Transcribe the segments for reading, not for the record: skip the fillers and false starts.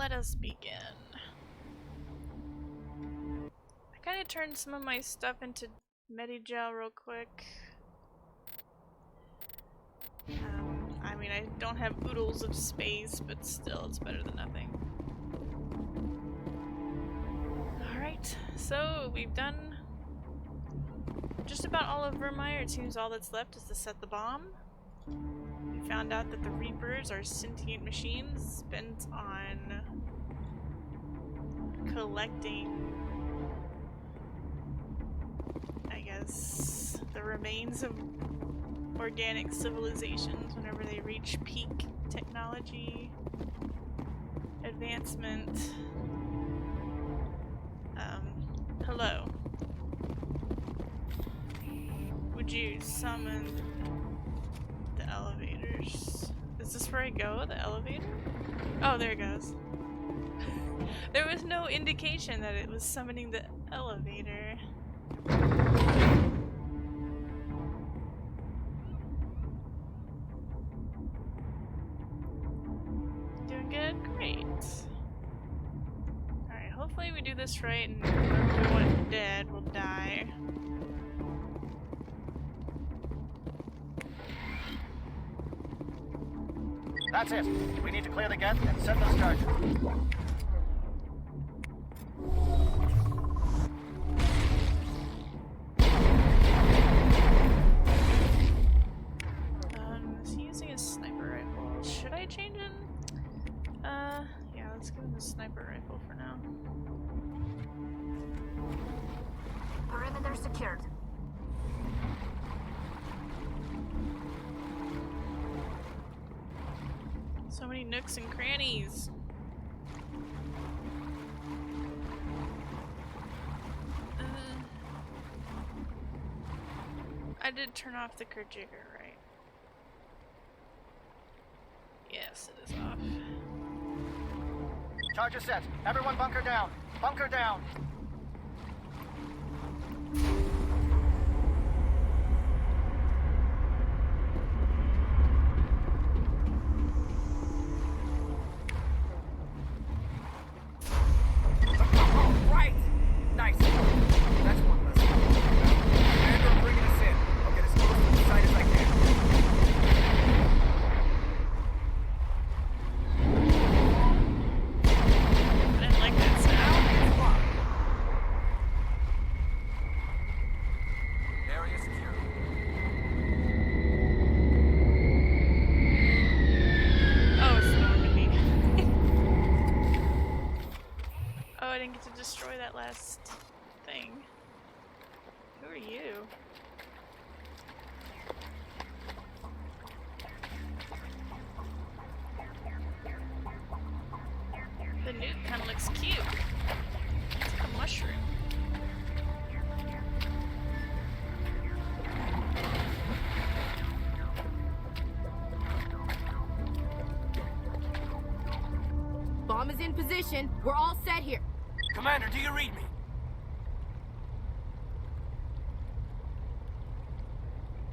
let us begin. I kind of turned some of my stuff into Medigel real quick. I mean, I don't have oodles of space, but still, it's better than nothing. Alright, so we've done just about all of Virmire. It seems all that's left is to set the bomb. We found out that the Reapers are sentient machines bent on collecting, I guess, the remains of organic civilizations whenever they reach peak technology advancement. Hello. Would you summon the elevators? Is this where I go? The elevator? Oh, there it goes. There was no indication that it was summoning the elevator. Doing good? Great. Alright, hopefully we do this right and everyone dead will die. That's it. We need to clear the gate and set those charges. Is he using a sniper rifle? Should I change him? Yeah, let's give him a sniper rifle for now. Perimeter secured. So many nooks and crannies. I did turn off the Kerjigger, right? Yes, it is off. Charges set. Everyone bunker down. Bunker down. Destroy that last thing. Who are you? The nuke kind of looks cute. It's like a mushroom. Bomb is in position. We're all set here. Commander, do you read me?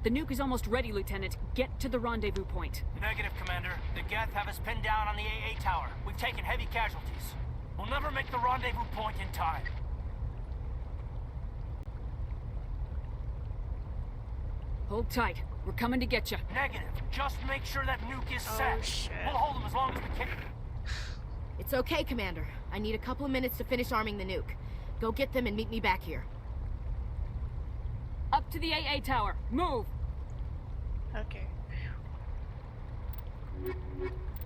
The nuke is almost ready, Lieutenant. Get to the rendezvous point. Negative, Commander. The Geth have us pinned down on the AA tower. We've taken heavy casualties. We'll never make the rendezvous point in time. Hold tight. We're coming to get you. Negative. Just make sure that nuke is set. Oh, shit. We'll hold them as long as we can. It's okay, Commander. I need a couple of minutes to finish arming the nuke. Go get them and meet me back here. Up to the AA tower. Move! Okay.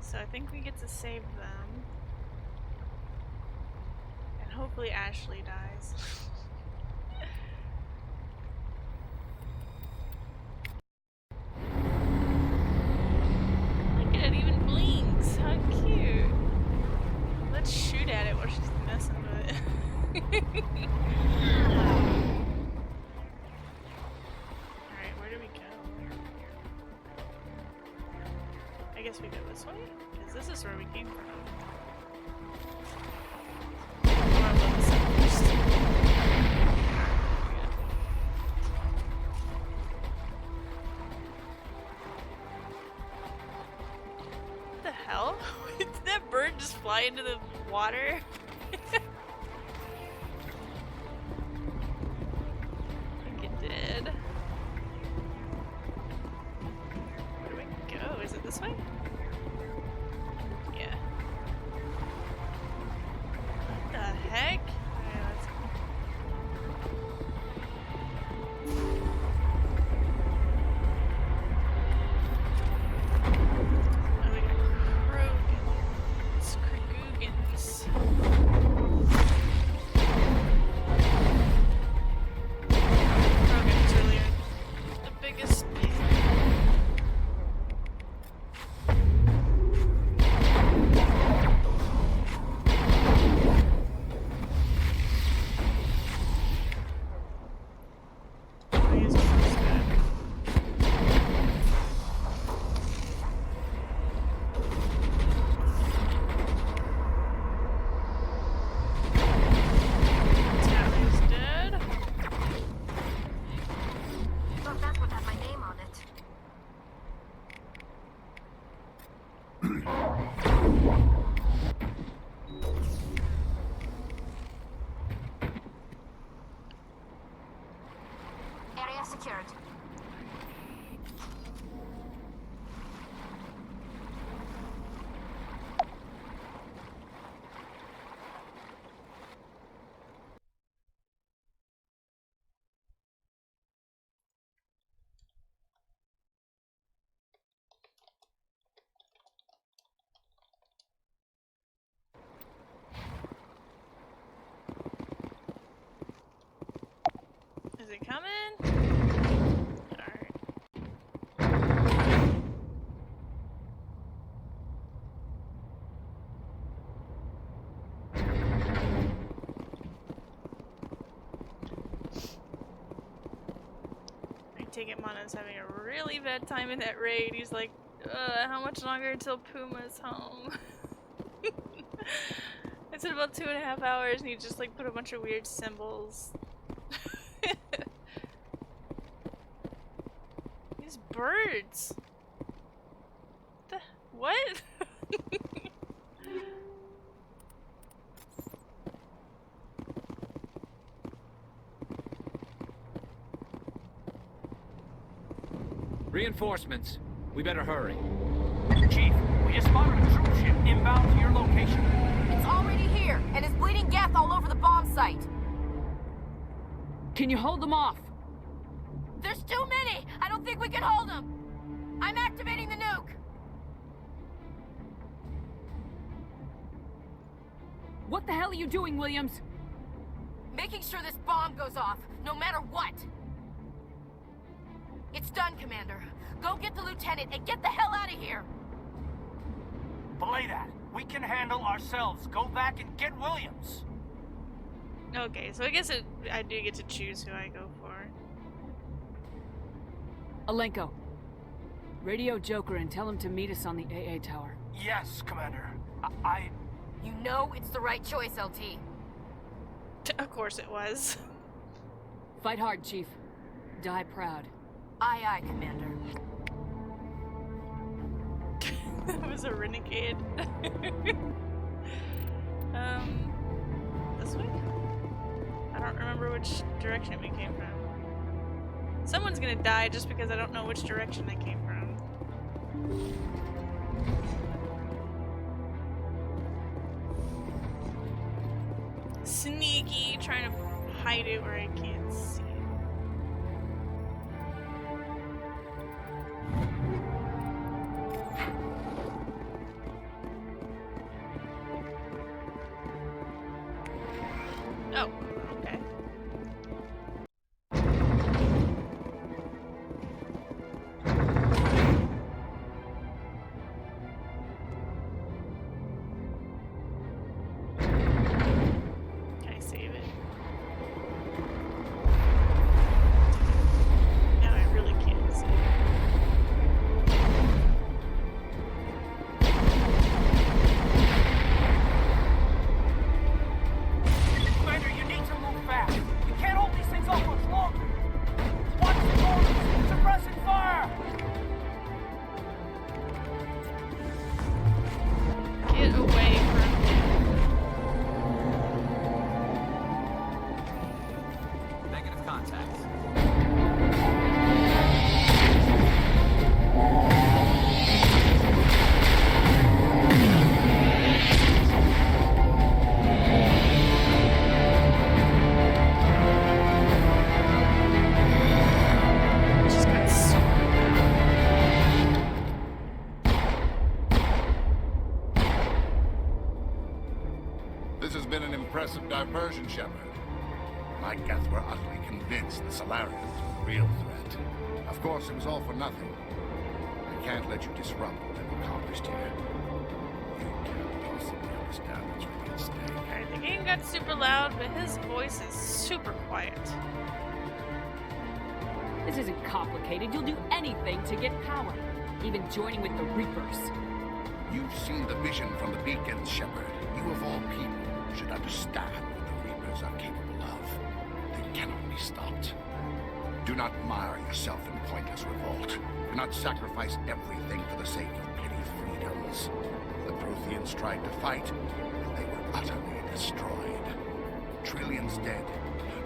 So I think we get to save them. And hopefully Ashley dies. Look at it, even blinks. How cute. Let's shoot at it while she's messing with it. Alright, where do we go? I guess we go this way? Because this is where we came from. What the hell? Did that bird just fly into the water? I think it did. Where do we go? Is it this way? Yeah. What the heck? Alright, let's go. Oh, we got Krogans. Krogans. Krogans really are the biggest. Tally's dead. Thought that would have my name on it. Area secured. Is it coming? Alright. I take it Mana's having a really bad time in that raid. He's like, how much longer until Puma's home? I said about 2.5 hours and he just like put a bunch of weird symbols. These birds. What? Reinforcements. We better hurry. Chief, we just spotted a troop ship inbound to your location. It's already here, and is bleeding Geth all over the bomb site. Can you hold them off? There's too many! I don't think we can hold them! I'm activating the nuke! What the hell are you doing, Williams? Making sure this bomb goes off, no matter what! It's done, Commander. Go get the lieutenant and get the hell out of here! Belay that. We can handle ourselves. Go back and get Williams. Okay, so I guess I do get to choose who I go for. Alenko. Radio Joker and tell him to meet us on the AA tower. Yes, Commander. You know it's the right choice, LT. Of course it was. Fight hard, Chief. Die proud. Aye, aye, Commander. That was a renegade. This way? I don't remember which direction we came from. Someone's gonna die just because I don't know which direction they came from. Sneaky, trying to hide it where I can't see it. Oh, okay. Can I save it? contacts. Just got so This has been an impressive diversion, Shepard. My Geth were utterly convinced the Solarians were the real threat. Of course, it was all for nothing. I can't let you disrupt what I've accomplished here. You can't possibly understand what's really at stake. Alright, the game got super loud, but his voice is super quiet. This isn't complicated. You'll do anything to get power. Even joining with the Reapers. You've seen the vision from the beacons, Shepard. You of all people should understand what the Reapers are capable of. They cannot be stopped. Do not mire yourself in pointless revolt. Do not sacrifice everything for the sake of petty freedoms. The Protheans tried to fight, and they were utterly destroyed. Trillions dead.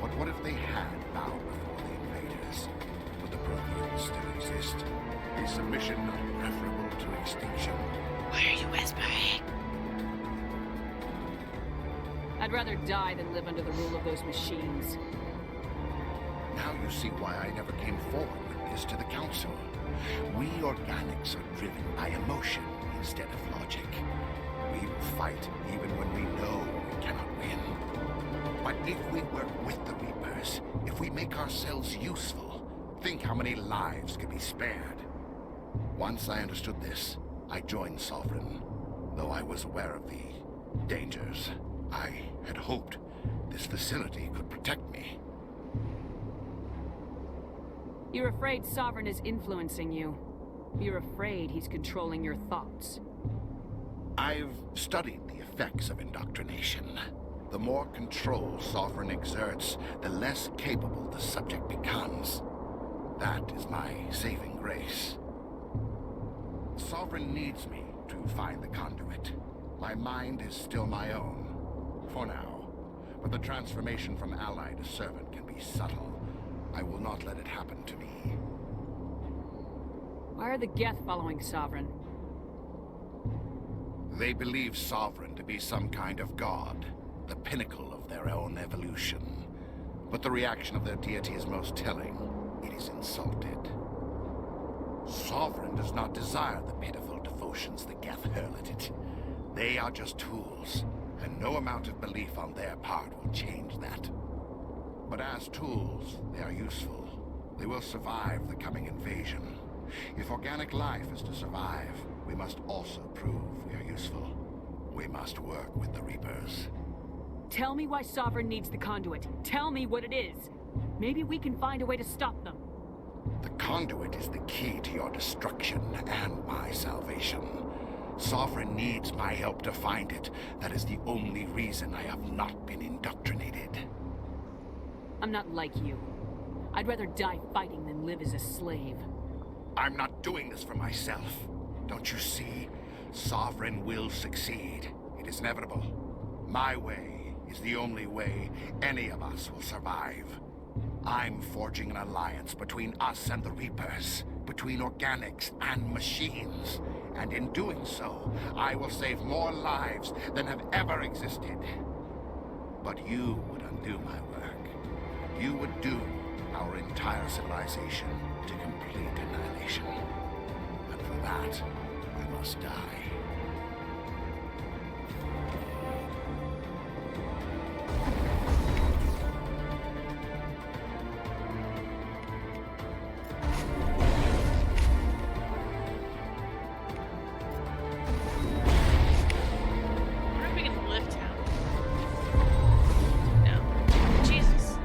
But what if they had bowed before the invaders? But the Protheans still exist. Is submission not preferable to extinction? Why are you whispering? I'd rather die than live under the rule of those machines. Now you see why I never came forward with this to the Council. We organics are driven by emotion instead of logic. We will fight even when we know we cannot win. But if we work with the Reapers, if we make ourselves useful, think how many lives could be spared. Once I understood this, I joined Sovereign, though I was aware of the dangers. I had hoped this facility could protect me. You're afraid Sovereign is influencing you. You're afraid he's controlling your thoughts. I've studied the effects of indoctrination. The more control Sovereign exerts, the less capable the subject becomes. That is my saving grace. Sovereign needs me to find the conduit. My mind is still my own, for now. But the transformation from ally to servant can be subtle. I will not let it happen to me. Why are the Geth following Sovereign? They believe Sovereign to be some kind of god, the pinnacle of their own evolution. But the reaction of their deity is most telling. It is insulted. Sovereign does not desire the pitiful devotions the Geth hurl at it. They are just tools, and no amount of belief on their part will change that. But as tools, they are useful. They will survive the coming invasion. If organic life is to survive, we must also prove we are useful. We must work with the Reapers. Tell me why Sovereign needs the conduit. Tell me what it is. Maybe we can find a way to stop them. The conduit is the key to your destruction and my salvation. Sovereign needs my help to find it. That is the only reason I have not been indoctrinated. I'm not like you. I'd rather die fighting than live as a slave. I'm not doing this for myself. Don't you see? Sovereign will succeed. It is inevitable. My way is the only way any of us will survive. I'm forging an alliance between us and the Reapers, between organics and machines. And in doing so, I will save more lives than have ever existed. But you would undo my work. You would doom our entire civilization to complete annihilation. And for that, we must die. I wonder if we can lift him. No. Jesus.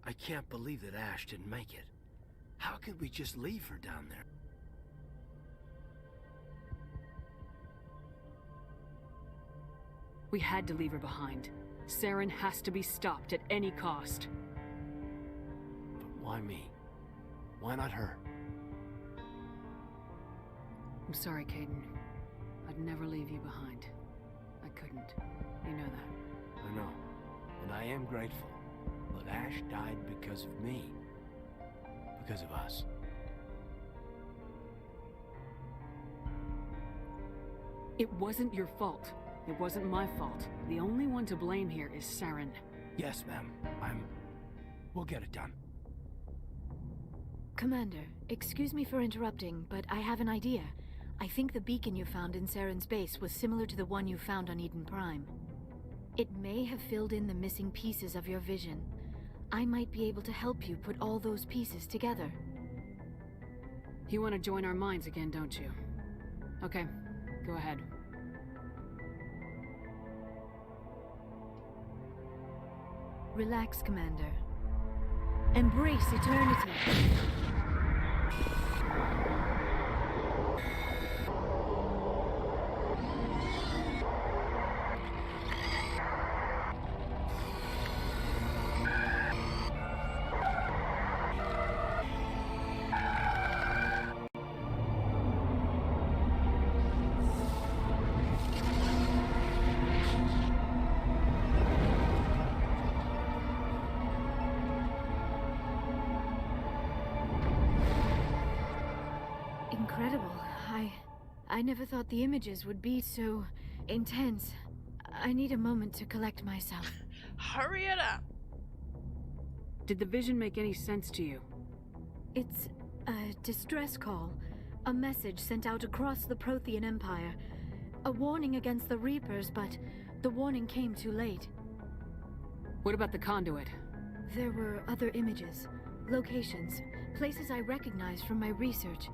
I can't believe that Ash didn't make it. How could we just leave her down there? We had to leave her behind. Saren has to be stopped at any cost. But why me? Why not her? I'm sorry, Caden. I'd never leave you behind. I couldn't. You know that. I know. And I am grateful. But Ash died because of me. Because of us. It wasn't your fault. It wasn't my fault. The only one to blame here is Saren. Yes, ma'am. We'll get it done. Commander, excuse me for interrupting, but I have an idea. I think the beacon you found in Saren's base was similar to the one you found on Eden Prime. It may have filled in the missing pieces of your vision. I might be able to help you put all those pieces together. You want to join our minds again, don't you? Okay, go ahead. Relax, Commander. Embrace eternity. Incredible. I never thought the images would be so intense. I need a moment to collect myself. Hurry it up. Did the vision make any sense to you? It's a distress call. A message sent out across the Prothean Empire. A warning against the Reapers, but the warning came too late. What about the conduit? There were other images, locations, places I recognized from my research.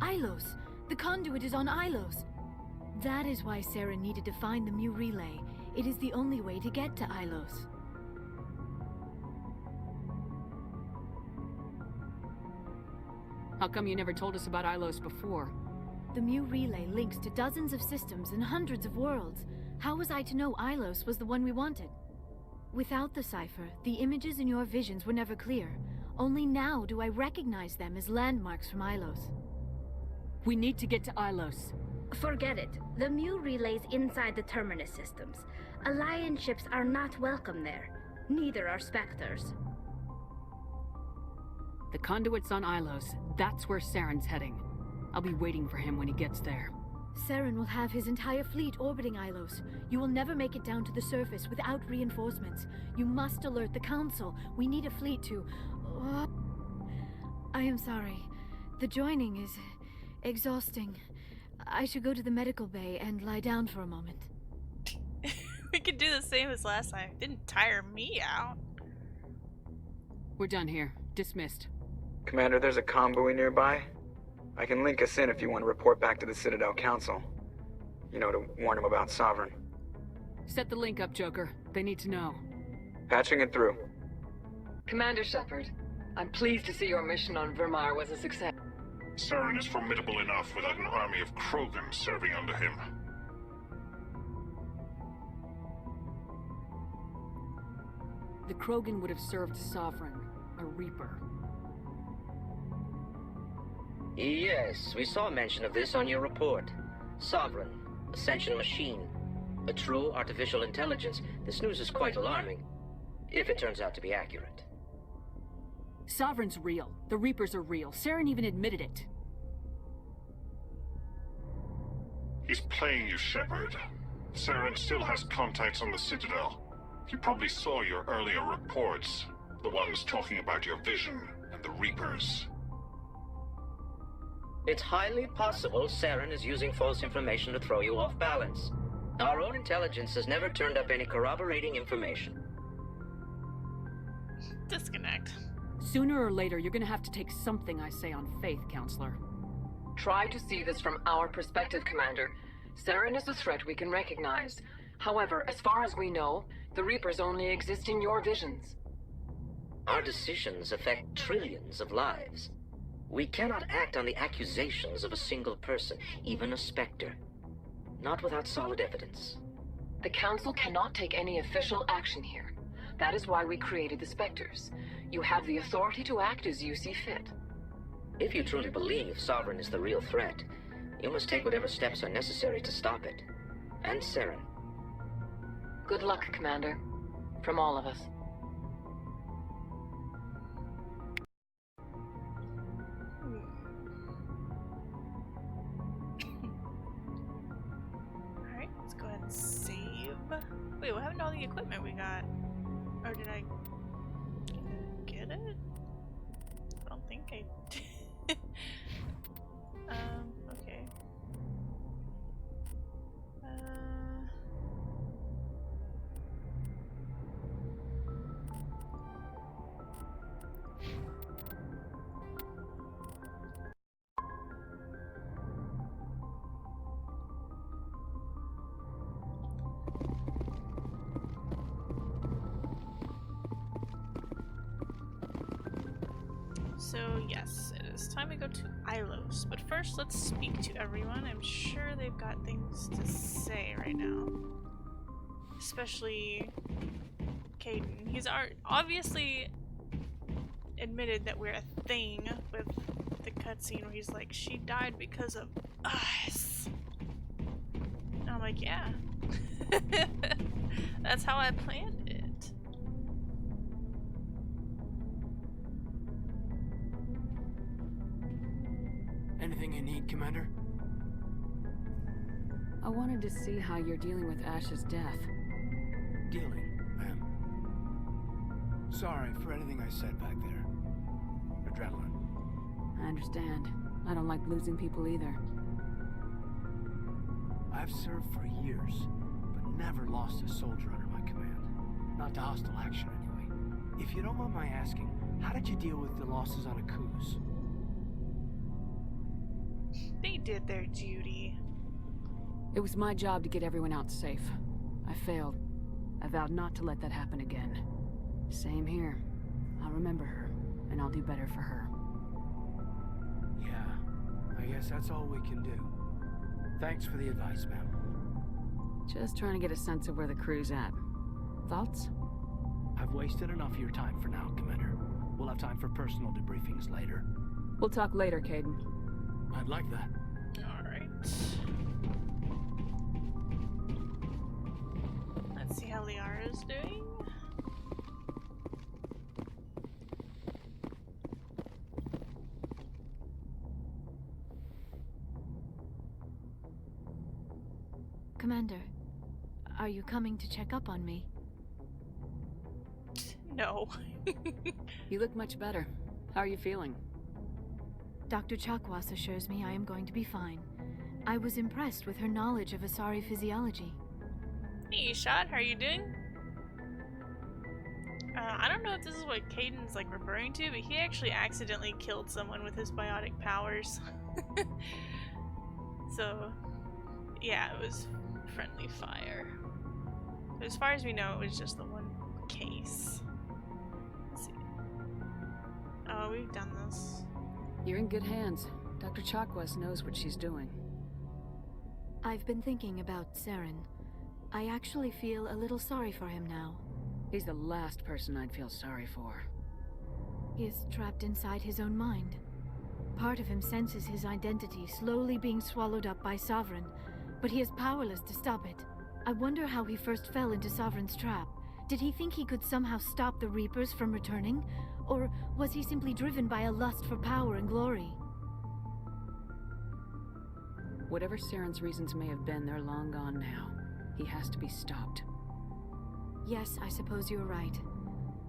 Ilos! The conduit is on Ilos! That is why Saren needed to find the Mu Relay. It is the only way to get to Ilos. How come you never told us about Ilos before? The Mu Relay links to dozens of systems and hundreds of worlds. How was I to know Ilos was the one we wanted? Without the cipher, the images in your visions were never clear. Only now do I recognize them as landmarks from Ilos. We need to get to Ilos. Forget it. The Mu Relay's inside the Terminus systems. Alliance ships are not welcome there. Neither are Spectres. The conduit's on Ilos. That's where Saren's heading. I'll be waiting for him when he gets there. Saren will have his entire fleet orbiting Ilos. You will never make it down to the surface without reinforcements. You must alert the Council. We need a fleet to... I am sorry. The joining is exhausting. I should go to the medical bay and lie down for a moment. We could do the same as last time. It didn't tire me out. We're done here. Dismissed. Commander, there's a convoy nearby. I can link us in if you want to report back to the Citadel Council. You know, to warn them about Sovereign. Set the link up, Joker. They need to know. Patching it through. Commander Shepard, I'm pleased to see your mission on Vermar was a success. Saren is formidable enough without an army of Krogan serving under him. The Krogan would have served Sovereign, a Reaper. Yes, we saw mention of this on your report. Sovereign, Ascension machine, a true artificial intelligence. This news is quite alarming, if it turns out to be accurate. Sovereign's real. The Reapers are real. Saren even admitted it. He's playing you, Shepard. Saren still has contacts on the Citadel. He probably saw your earlier reports, the ones talking about your vision and the Reapers. It's highly possible Saren is using false information to throw you off balance. Our own intelligence has never turned up any corroborating information. Disconnect. Sooner or later, you're gonna have to take something I say on faith, Counselor. Try to see this from our perspective, Commander. Saren is a threat we can recognize. However, as far as we know, the Reapers only exist in your visions. Our decisions affect trillions of lives. We cannot act on the accusations of a single person, even a Spectre. Not without solid evidence. The Council cannot take any official action here. That is why we created the Spectres. You have the authority to act as you see fit. If you truly believe Sovereign is the real threat, you must take whatever steps are necessary to stop it. And Saren. Good luck, Commander. From all of us. Alright, let's go ahead and save. Wait, what happened to all the equipment we got? Or did I get it? I don't think I did. Okay. So yes, it is time to go to Ilos, but first let's speak to everyone. I'm sure they've got things to say right now. Especially Kaidan. He's obviously admitted that we're a thing with the cutscene where he's like, she died because of us. And I'm like, yeah. That's how I planned it. Anything you need, Commander? I wanted to see how you're dealing with Ash's death. Dealing, ma'am. Sorry for anything I said back there. Adrenaline. I understand. I don't like losing people either. I've served for years, but never lost a soldier under my command. Not to hostile action, anyway. If you don't mind my asking, how did you deal with the losses on Akuz? They did their duty. It was my job to get everyone out safe. I failed. I vowed not to let that happen again. Same here. I'll remember her, and I'll do better for her. Yeah, I guess that's all we can do. Thanks for the advice, ma'am. Just trying to get a sense of where the crew's at. Thoughts? I've wasted enough of your time for now, Commander. We'll have time for personal debriefings later. We'll talk later, Kaidan. I'd like that. Alright. Let's see how Liara's doing. Commander, are you coming to check up on me? No. You look much better. How are you feeling? Dr. Chakwas assures me I am going to be fine. I was impressed with her knowledge of Asari physiology. Hey, Shad, how are you doing? I don't know if this is what Kaidan's like referring to, but he actually accidentally killed someone with his biotic powers. So, yeah, it was friendly fire. But as far as we know, it was just the one case. Let's see. Oh, we've done this. You're in good hands. Dr. Chakwas knows what she's doing. I've been thinking about Saren. I actually feel a little sorry for him now. He's the last person I'd feel sorry for. He is trapped inside his own mind. Part of him senses his identity slowly being swallowed up by Sovereign, but he is powerless to stop it. I wonder how he first fell into Sovereign's trap. Did he think he could somehow stop the Reapers from returning? Or was he simply driven by a lust for power and glory? Whatever Saren's reasons may have been, they're long gone now. He has to be stopped. Yes, I suppose you're right.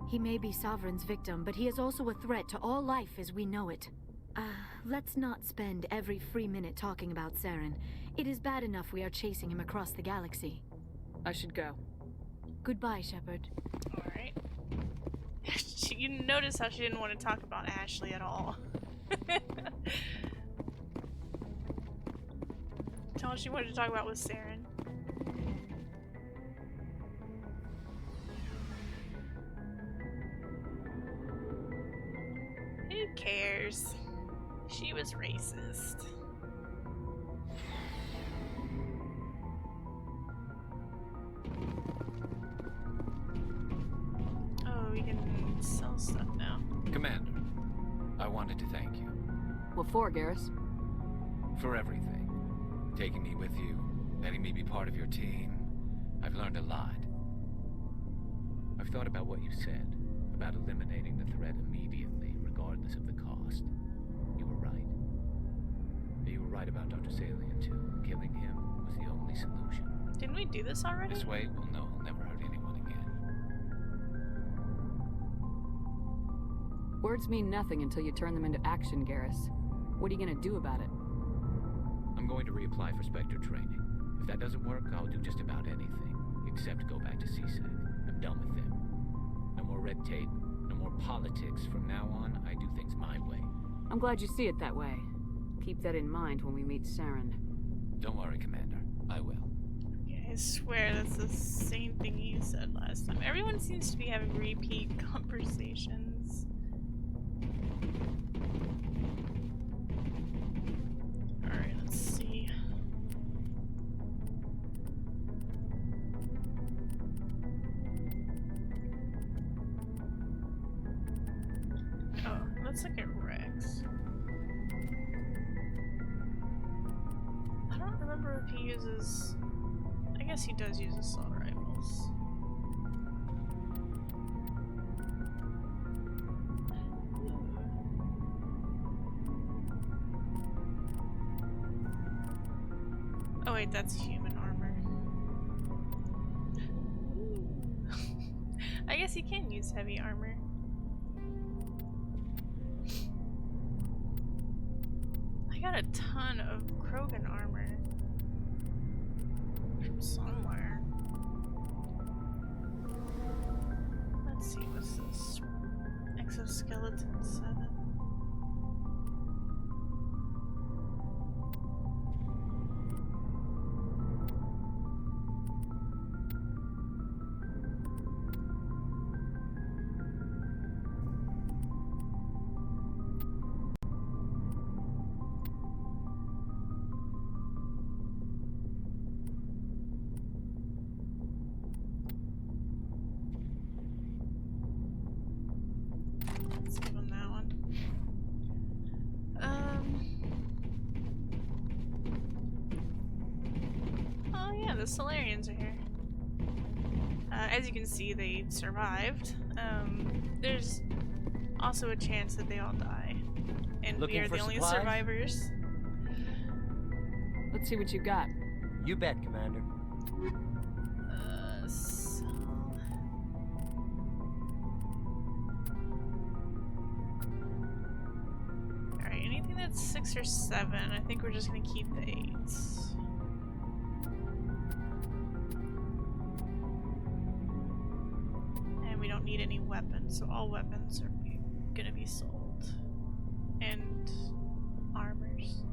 He may be Sovereign's victim, but he is also a threat to all life as we know it. Let's not spend every free minute talking about Saren. It is bad enough we are chasing him across the galaxy. I should go. Goodbye, Shepard. Alright. You notice how she didn't want to talk about Ashley at all. All she wanted to talk about was Saren. Who cares? She was racist. Oh, we can sell stuff now. Commander, I wanted to thank you. What for, Garrus? For everything. Taking me with you, letting me be part of your team. I've learned a lot. I've thought about what you said, about eliminating the threat immediately, regardless of the cost. You were right. You were right about Dr. Salian, too. Killing him was the only solution. Didn't we do this already? This way, we'll know he'll never hurt anyone again. Words mean nothing until you turn them into action, Garrus. What are you gonna do about it? I'm going to reapply for Spectre training. If that doesn't work, I'll do just about anything, except go back to CSEC. I'm done with them. No more red tape, no more politics. From now on, I do things my way. I'm glad you see it that way. Keep that in mind when we meet Saren. Don't worry, Commander. I will. Yeah, I swear that's the same thing you said last time. Everyone seems to be having repeat conversations. Alright, let's see. Oh, let's look at Rex. I don't remember if he uses... I guess he does use assault rifles. Oh wait, that's human armor. I guess he can use heavy armor. I got a ton of Krogan armor from somewhere. Let's see, what's this? Exoskeleton 7. Let's give him that one. Oh yeah, the Solarians are here. As you can see, they survived. There's also a chance that they all die. And we are the only survivors. Let's see what you got. You bet, Commander. Alright, anything that's 6 or 7, I think we're just gonna keep the 8s. And we don't need any weapons, so all weapons are gonna be sold. And armors.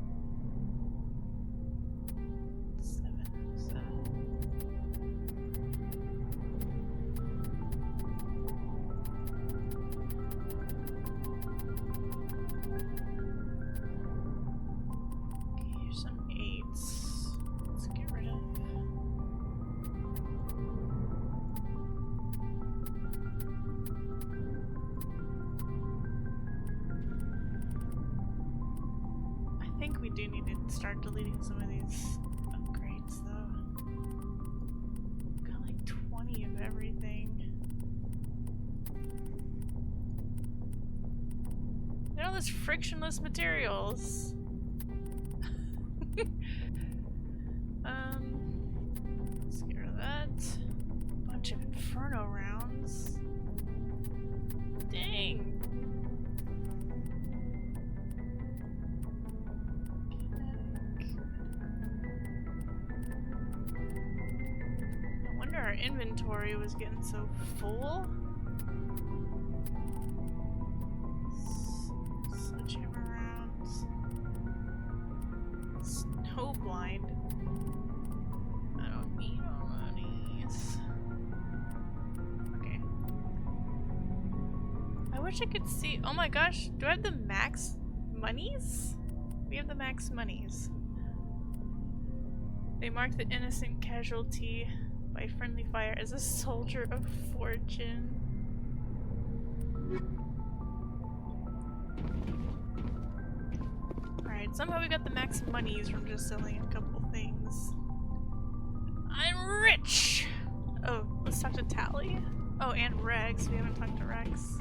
7. Okay, here's some 8s. Let's get rid of. I think we do need to start deleting some of these upgrades, though. Got like 20 of everything. Look at all this frictionless materials. Let's get rid of that. Bunch of Inferno rounds. Dang. No wonder our inventory was getting so full. so blind. I don't need all these. Okay. I wish I could see. Oh my gosh, do I have the max monies? We have the max monies. They mark the innocent casualty by friendly fire as a soldier of fortune. Alright, somehow we got the max monies from just selling a couple things. I'm rich! Oh, let's talk to Tally. Oh, and Rex. We haven't talked to Rex.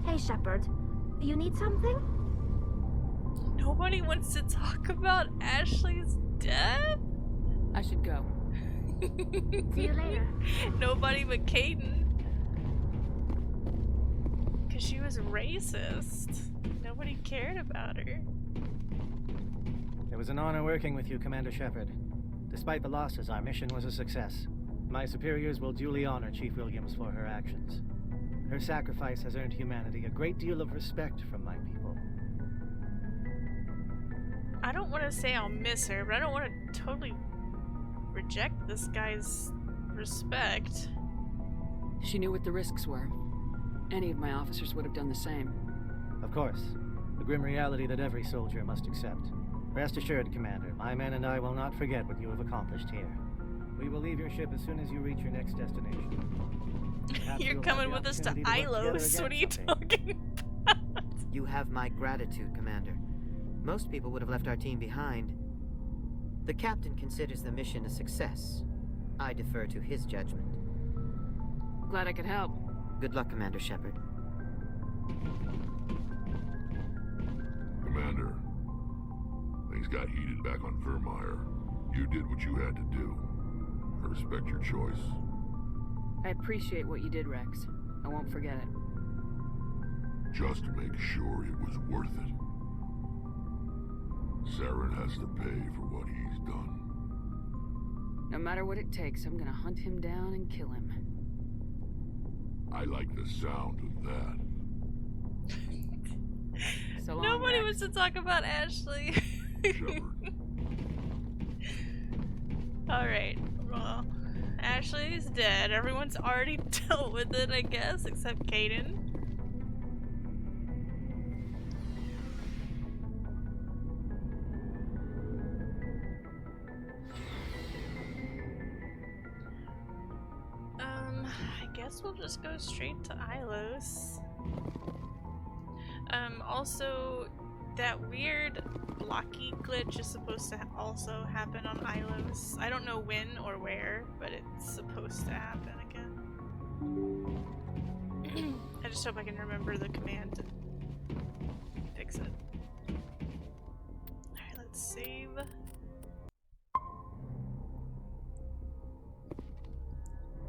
Hey, Shepard. You need something? Nobody wants to talk about Ashley's death? I should go. See you later. Nobody but Caden. Because she was racist. Nobody cared about her. It was an honor working with you, Commander Shepard. Despite the losses, our mission was a success. My superiors will duly honor Chief Williams for her actions. Her sacrifice has earned humanity a great deal of respect from my people. I don't want to say I'll miss her, but I don't want to totally reject this guy's respect. She knew what the risks were. Any of my officers would have done the same. Of course. The grim reality that every soldier must accept. Rest assured, Commander, my men and I will not forget what you have accomplished here. We will leave your ship as soon as you reach your next destination. You're coming with us to Ilos. What are you talking about? You have my gratitude, Commander. Most people would have left our team behind. The captain considers the mission a success. I defer to his judgment. Glad I could help. Good luck, Commander Shepard. Commander, things got heated back on Vermeer. You did what you had to do. I respect your choice. I appreciate what you did, Rex. I won't forget it. Just make sure it was worth it. Saren has to pay for what he's done. No matter what it takes, I'm gonna hunt him down and kill him. I like the sound of that. So long, Nobody Rex. wants to talk about Ashley. Alright, well, Ashley's dead. Everyone's already dealt with it, I guess, except Caden. I guess we'll just go straight to Ilos. Also, that weird blocky glitch is supposed to also happen on Ilos. I don't know when or where, but it's supposed to happen again. I just hope I can remember the command to fix it. Alright, let's save.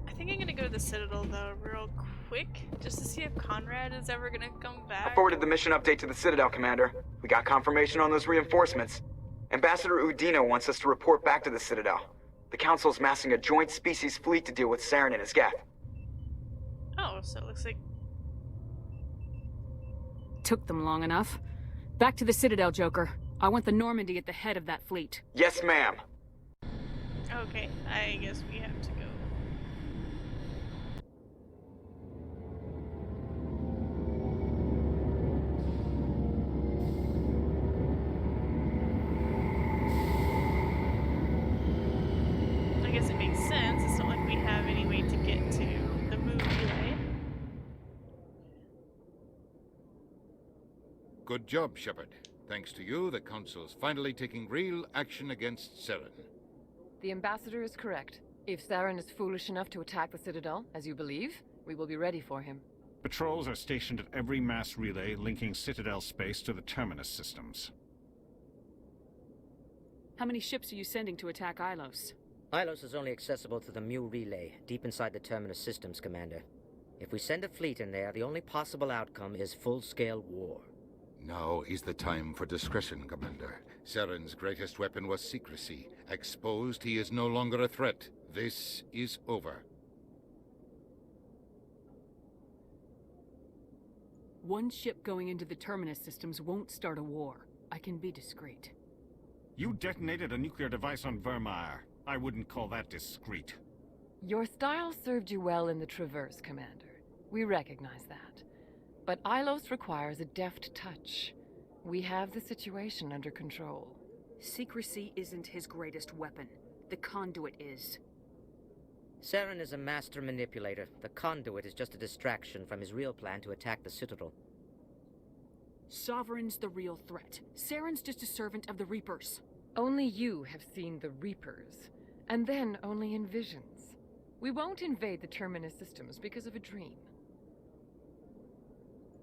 I think I'm gonna go to the Citadel though, real quick, just to see if Conrad is ever gonna come back. I forwarded the mission update to the Citadel, Commander. We got confirmation on those reinforcements. Ambassador Udina wants us to report back to the Citadel. The Council's massing a joint species fleet to deal with Saren and his Geth. Oh, so it looks like... Took them long enough. Back to the Citadel, Joker. I want the Normandy at the head of that fleet. Yes, ma'am. Okay, I guess we have to go. I guess it makes sense. It's not like we have any way to get to the moon relay. Good job, Shepard. Thanks to you, the Council's finally taking real action against Saren. The Ambassador is correct. If Saren is foolish enough to attack the Citadel, as you believe, we will be ready for him. Patrols are stationed at every mass relay linking Citadel space to the Terminus systems. How many ships are you sending to attack Ilos? Ilos is only accessible to the Mu relay, deep inside the Terminus systems, Commander. If we send a fleet in there, the only possible outcome is full-scale war. Now is the time for discretion, Commander. Saren's greatest weapon was secrecy. Exposed, he is no longer a threat. This is over. One ship going into the Terminus systems won't start a war. I can be discreet. You detonated a nuclear device on Vermeer. I wouldn't call that discreet. Your style served you well in the Traverse, Commander. We recognize that. But Ilos requires a deft touch. We have the situation under control. Secrecy isn't his greatest weapon. The conduit is. Saren is a master manipulator. The conduit is just a distraction from his real plan to attack the Citadel. Sovereign's the real threat. Saren's just a servant of the Reapers. Only you have seen the Reapers, and then only in visions. We won't invade the Terminus systems because of a dream.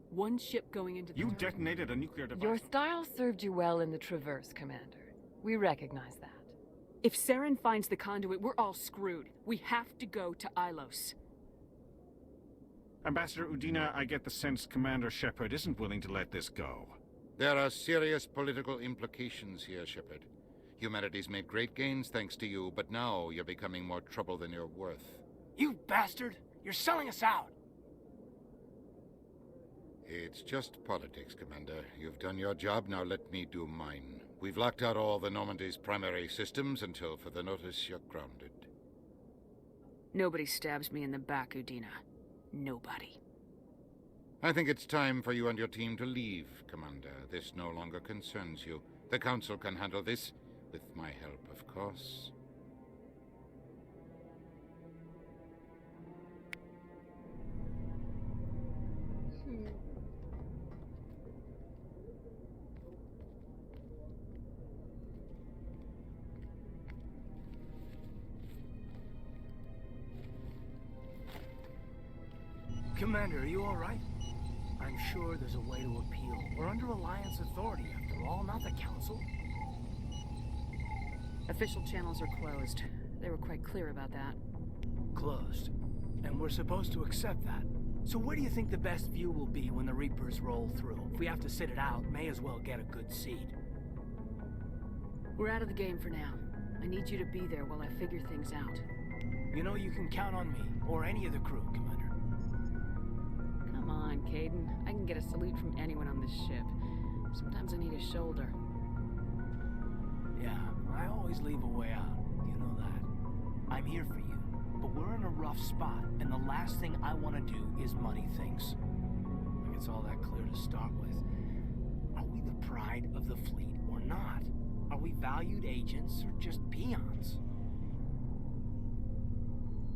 One ship going into the You detonated a nuclear device. Your style served you well in the Traverse, Commander. We recognize that. If Saren finds the conduit, we're all screwed. We have to go to Ilos. Ambassador Udina, I get the sense Commander Shepard isn't willing to let this go. There are serious political implications here, Shepard. Humanity's made great gains thanks to you, but now you're becoming more trouble than you're worth. You bastard! You're selling us out! It's just politics, Commander. You've done your job, now let me do mine. We've locked out all the Normandy's primary systems until further notice you're grounded. Nobody stabs me in the back, Udina. Nobody. I think it's time for you and your team to leave, Commander. This no longer concerns you. The Council can handle this, with my help, of course. Commander, are you all right? I'm sure there's a way to appeal. We're under Alliance authority, after all, not the Council. Official channels are closed. They were quite clear about that. Closed. And we're supposed to accept that. So where do you think the best view will be when the Reapers roll through? If we have to sit it out, may as well get a good seat. We're out of the game for now. I need you to be there while I figure things out. You know you can count on me, or any of the crew, Commander. Come on, Kaidan. I can get a salute from anyone on this ship. Sometimes I need a shoulder. Yeah, I always leave a way out. You know that. I'm here for you, but we're in a rough spot, and the last thing I want to do is muddy things. Like it's all that clear to start with. Are we the pride of the fleet or not? Are we valued agents or just peons?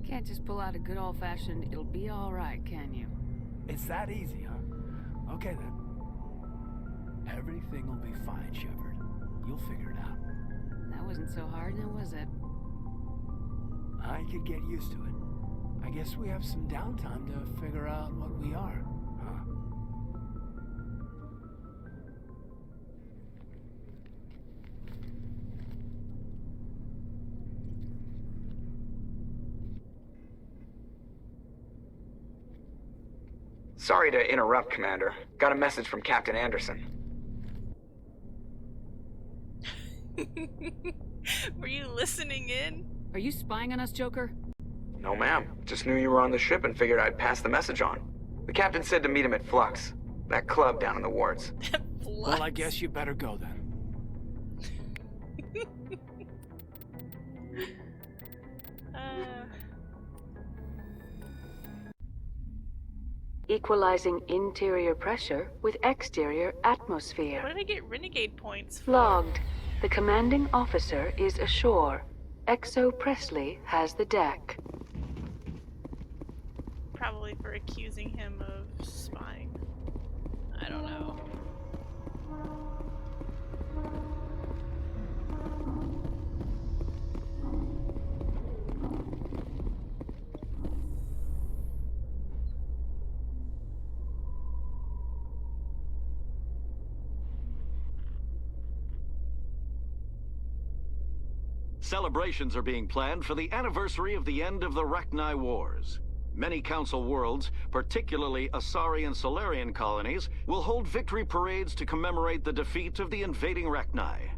Can't just pull out a good old-fashioned, it'll be all right, can you? It's that easy, huh? Okay then. Everything will be fine, Shepard. You'll figure it out. That wasn't so hard, now was it? I could get used to it. I guess we have some downtime to figure out what we are, huh? Sorry to interrupt, Commander. Got a message from Captain Anderson. Were you listening in? Are you spying on us, Joker? No, ma'am. Just knew you were on the ship and figured I'd pass the message on. The captain said to meet him at Flux, that club down in the wards. Well, I guess you better go then. Equalizing interior pressure with exterior atmosphere. Where did I get renegade points for? Logged. The commanding officer is ashore. Exo Presley has the deck. Probably for accusing him of spying. I don't know. Celebrations are being planned for the anniversary of the end of the Rachni Wars. Many Council worlds, particularly Asari and Solarian colonies, will hold victory parades to commemorate the defeat of the invading Rachni.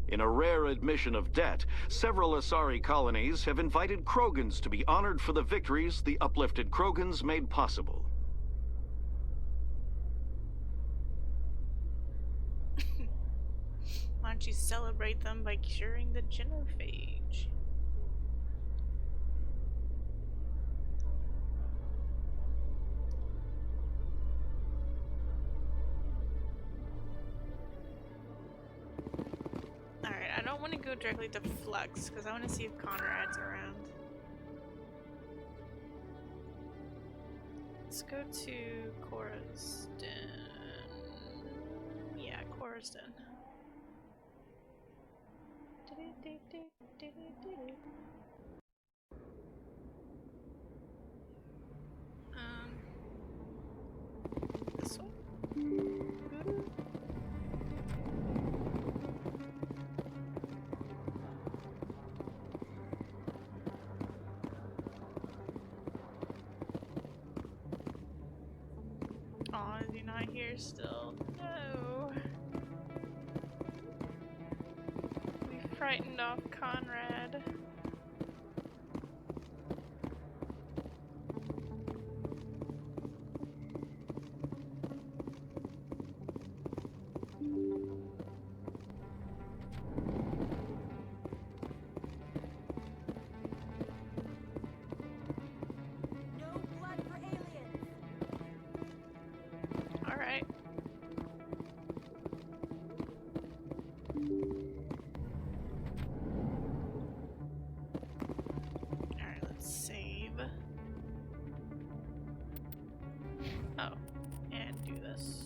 In a rare admission of debt, several Asari colonies have invited Krogans to be honored for the victories the uplifted Krogans made possible. don't you celebrate them by curing the genophage? Alright, I don't want to go directly to Flux, because I want to see if Conrad's around. Let's go to Coruscant. Yeah, Coruscant. This one? Aw, is he not here still? No. We frightened off Conrad. Alright. Alright, let's save. Oh, and do this.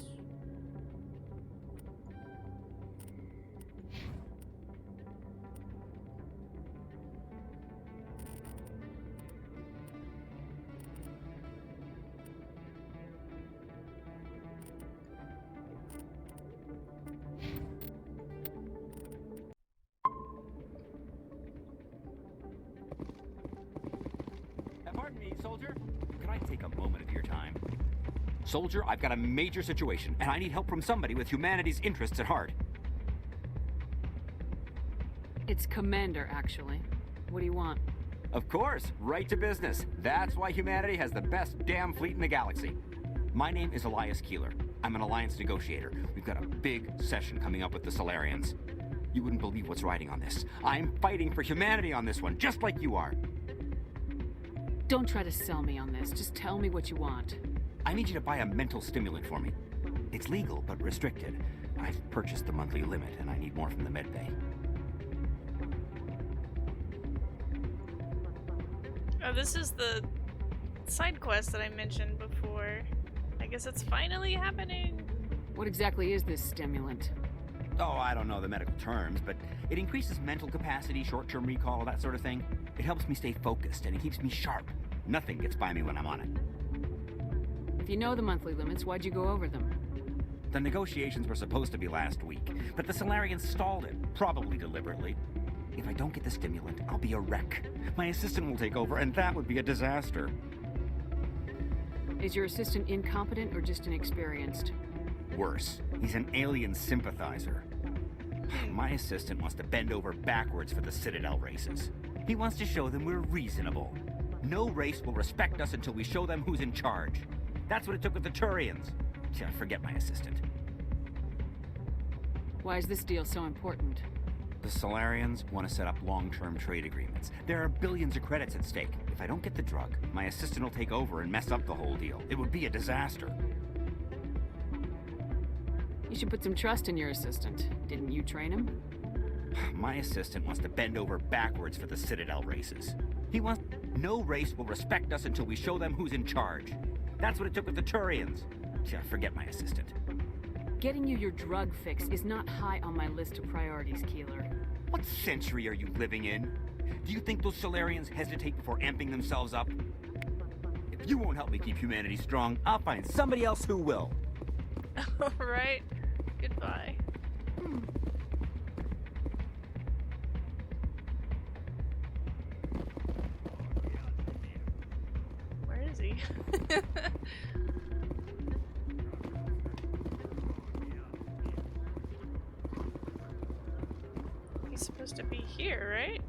Pardon me, soldier. Could I take a moment of your time? Soldier, I've got a major situation, and I need help from somebody with humanity's interests at heart. It's Commander, actually. What do you want? Of course, right to business. That's why humanity has the best damn fleet in the galaxy. My name is Elias Keeler. I'm an Alliance negotiator. We've got a big session coming up with the Solarians. You wouldn't believe what's riding on this. I'm fighting for humanity on this one, just like you are. Don't try to sell me on this. Just tell me what you want. I need you to buy a mental stimulant for me. It's legal, but restricted. I've purchased the monthly limit, and I need more from the medbay. Oh, this is the side quest that I mentioned before. I guess it's finally happening. What exactly is this stimulant? Oh, I don't know the medical terms, but it increases mental capacity, short-term recall, that sort of thing. It helps me stay focused, and it keeps me sharp. Nothing gets by me when I'm on it. If you know the monthly limits, why'd you go over them? The negotiations were supposed to be last week, but the Solarians stalled it, probably deliberately. If I don't get the stimulant, I'll be a wreck. My assistant will take over, and that would be a disaster. Is your assistant incompetent or just inexperienced? Worse, he's an alien sympathizer. My assistant wants to bend over backwards for the Citadel races. He wants to show them we're reasonable. No race will respect us until we show them who's in charge. That's what it took with the Turians. Yeah, forget my assistant. Why is this deal so important? The Solarians want to set up long-term trade agreements. There are billions of credits at stake. If I don't get the drug, my assistant will take over and mess up the whole deal. It would be a disaster. You should put some trust in your assistant. Didn't you train him? My assistant wants to bend over backwards for the Citadel races. He wants... No race will respect us until we show them who's in charge. That's what it took with the Turians. Yeah, forget my assistant. Getting you your drug fix is not high on my list of priorities, Keeler. What century are you living in? Do you think those Solarians hesitate before amping themselves up? If you won't help me keep humanity strong, I'll find somebody else who will. Alright. Goodbye. Where is he? He's supposed to be here, right?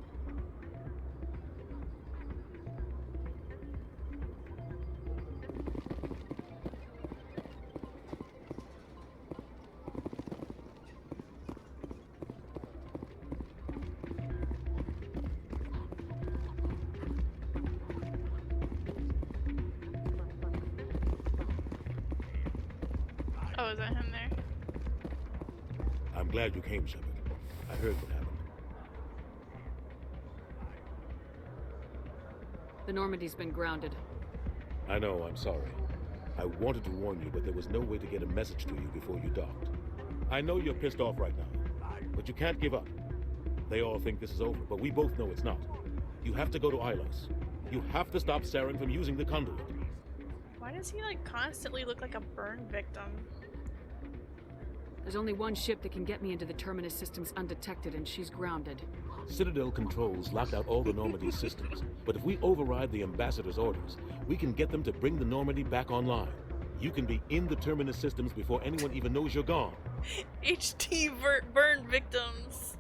Oh, is that him there? I'm glad you came, Shepard. I heard what happened. The Normandy's been grounded. I know, I'm sorry. I wanted to warn you, but there was no way to get a message to you before you docked. I know you're pissed off right now, but you can't give up. They all think this is over, but we both know it's not. You have to go to Ilos. You have to stop Saren from using the conduit. Why does he like constantly look like a burn victim? There's only one ship that can get me into the Terminus systems undetected, and she's grounded. Citadel controls locked out all the Normandy systems, but if we override the Ambassador's orders, we can get them to bring the Normandy back online. You can be in the Terminus systems before anyone even knows you're gone. HT burn victims.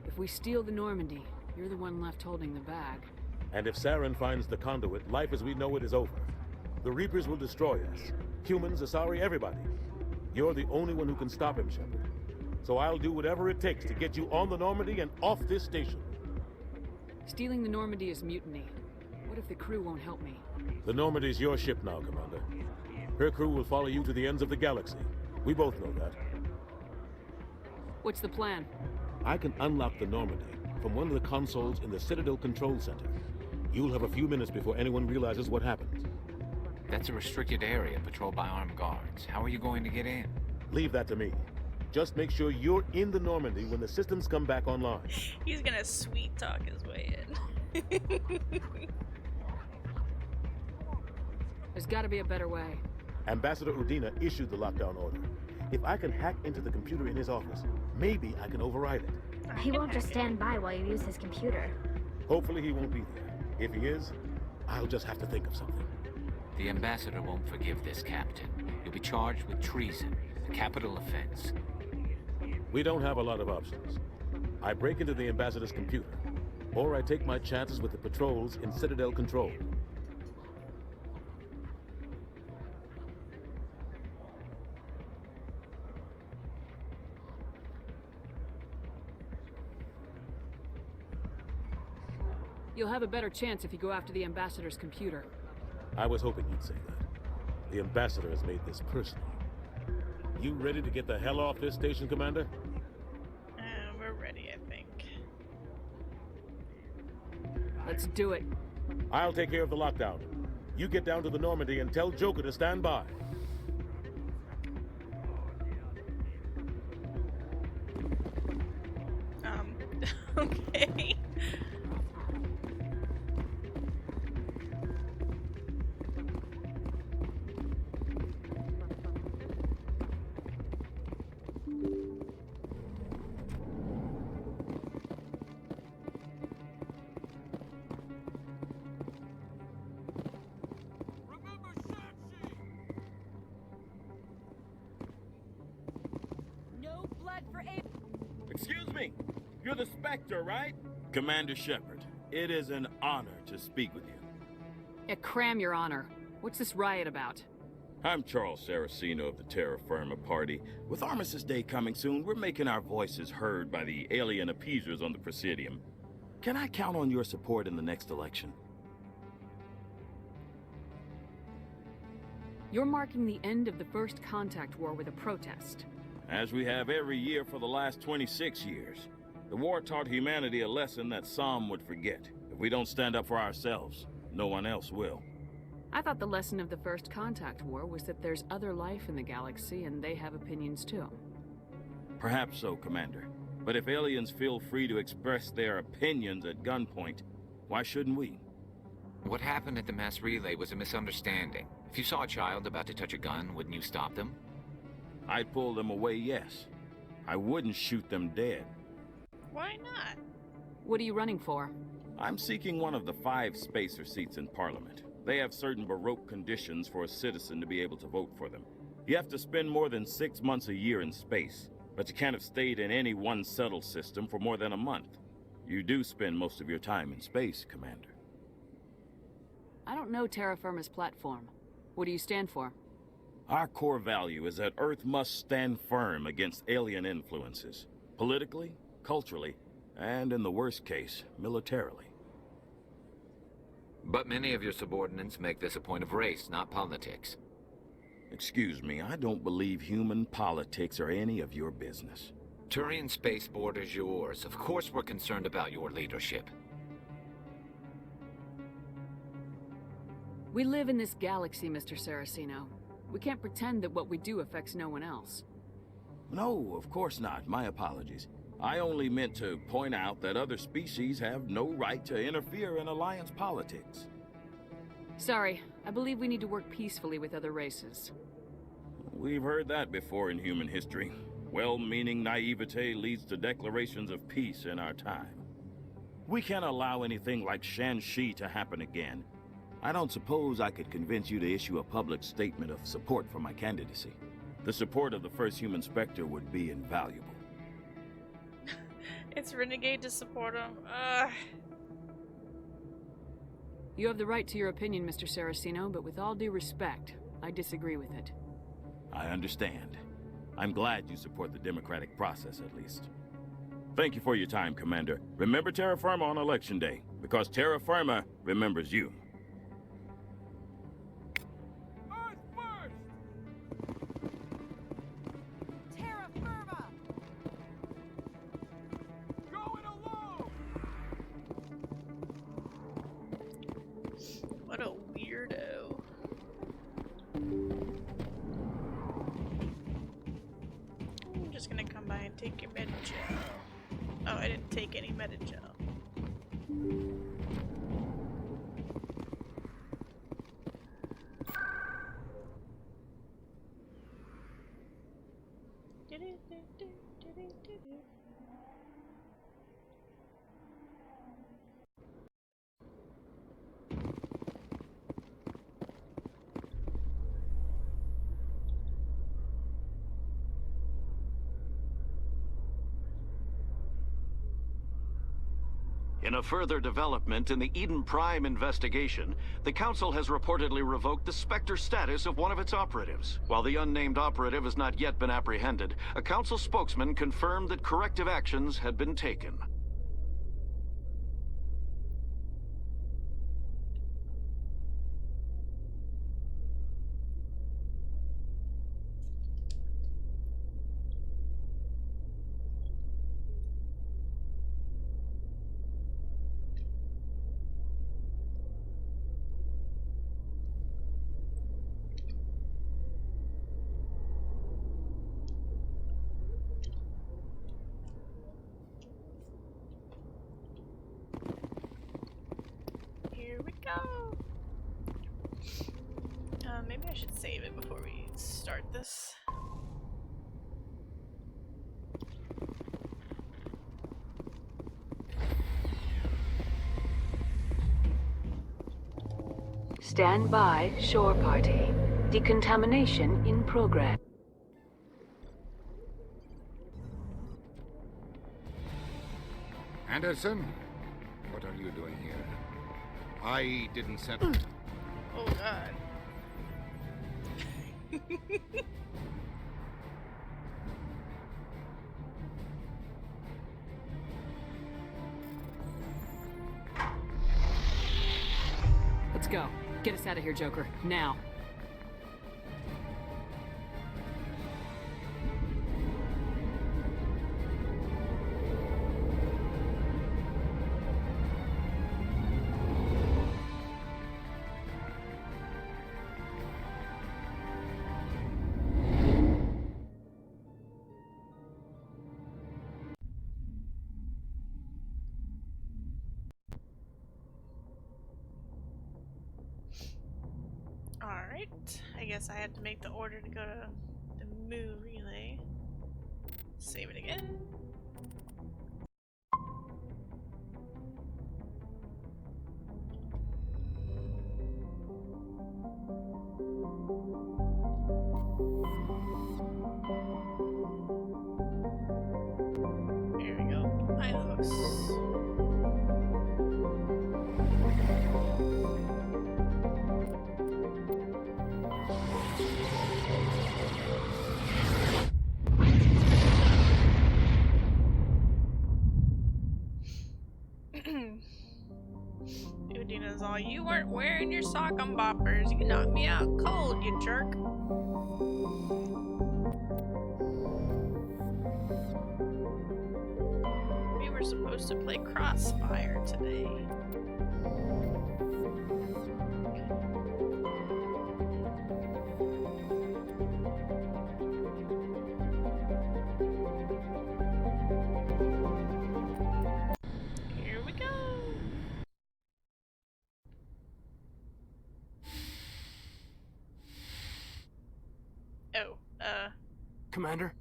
If we steal the Normandy, you're the one left holding the bag. And if Saren finds the conduit, life as we know it is over. The Reapers will destroy us. Humans, Asari, everybody. You're the only one who can stop him, Shepard. So I'll do whatever it takes to get you on the Normandy and off this station. Stealing the Normandy is mutiny. What if the crew won't help me? The Normandy's your ship now, Commander. Her crew will follow you to the ends of the galaxy. We both know that. What's the plan? I can unlock the Normandy from one of the consoles in the Citadel Control Center. You'll have a few minutes before anyone realizes what happened. That's a restricted area patrolled by armed guards. How are you going to get in? Leave that to me. Just make sure you're in the Normandy when the systems come back online. He's gonna sweet talk his way in. There's gotta be a better way. Ambassador Udina issued the lockdown order. If I can hack into the computer in his office, maybe I can override it. He won't just stand by while you use his computer. Hopefully he won't be there. If he is, I'll just have to think of something. The Ambassador won't forgive this, Captain. You'll be charged with treason, a capital offense. We don't have a lot of options. I break into the Ambassador's computer, or I take my chances with the patrols in Citadel Control. You'll have a better chance if you go after the Ambassador's computer. I was hoping you'd say that. The Ambassador has made this personal. You ready to get the hell off this station, Commander? We're ready, I think. Let's do it. I'll take care of the lockdown. You get down to the Normandy and tell Joker to stand by. Okay. No blood for Abe. Excuse me, you're the Spectre, right? Commander Shepard, it is an honor to speak with you. Yeah, cram your honor. What's this riot about? I'm Charles Saraceno of the Terra Firma Party. With Armistice Day coming soon, we're making our voices heard by the alien appeasers on the Presidium. Can I count on your support in the next election? You're marking the end of the First Contact War with a protest. As we have every year for the last 26 years. The war taught humanity a lesson that some would forget. If we don't stand up for ourselves, no one else will. I thought the lesson of the First Contact War was that there's other life in the galaxy and they have opinions too. Perhaps so, Commander. But if aliens feel free to express their opinions at gunpoint, why shouldn't we? What happened at the mass relay was a misunderstanding. If you saw a child about to touch a gun, wouldn't you stop them? I'd pull them away, yes. I wouldn't shoot them dead. Why not? What are you running for? I'm seeking one of the 5 spacer seats in Parliament. They have certain Baroque conditions for a citizen to be able to vote for them. You have to spend more than 6 months a year in space, but you can't have stayed in any one settled system for more than a month. You do spend most of your time in space, Commander. I don't know Terra Firma's platform. What do you stand for? Our core value is that Earth must stand firm against alien influences. Politically, culturally, and in the worst case, militarily. But many of your subordinates make this a point of race, not politics. Excuse me, I don't believe human politics are any of your business. Turian spaceport is yours. Of course we're concerned about your leadership. We live in this galaxy, Mr. Saraceno. We can't pretend that what we do affects no one else. No, of course not. My apologies. I only meant to point out that other species have no right to interfere in Alliance politics. Sorry, I believe we need to work peacefully with other races. We've heard that before in human history. Well-meaning naivete leads to declarations of peace in our time. We can't allow anything like Shan-Shi to happen again. I don't suppose I could convince you to issue a public statement of support for my candidacy. The support of the first human Spectre would be invaluable. It's Renegade to support him. You have the right to your opinion, Mr. Saraceno, but with all due respect, I disagree with it. I understand. I'm glad you support the democratic process, at least. Thank you for your time, Commander. Remember Terra Firma on Election Day, because Terra Firma remembers you. What a weirdo. I'm just gonna come by and take your Medi-gel. Oh, I didn't take any Medi-gel. In a further development in the Eden Prime investigation, the Council has reportedly revoked the Spectre status of one of its operatives. While the unnamed operative has not yet been apprehended, a Council spokesman confirmed that corrective actions had been taken. Maybe I should save it before we start this. Stand by, shore party. Decontamination in progress. Anderson, what are you doing here? I didn't send... Oh god. Let's go. Get us out of here, Joker. Now. Alright, I guess I had to make the order to go to the Moo Relay. Save it again. There we go. Ilos. Udina's all you weren't wearing your sock on boppers. You knocked me out cold, you jerk. We were supposed to play Crossfire today. Here we go. Oh, Commander?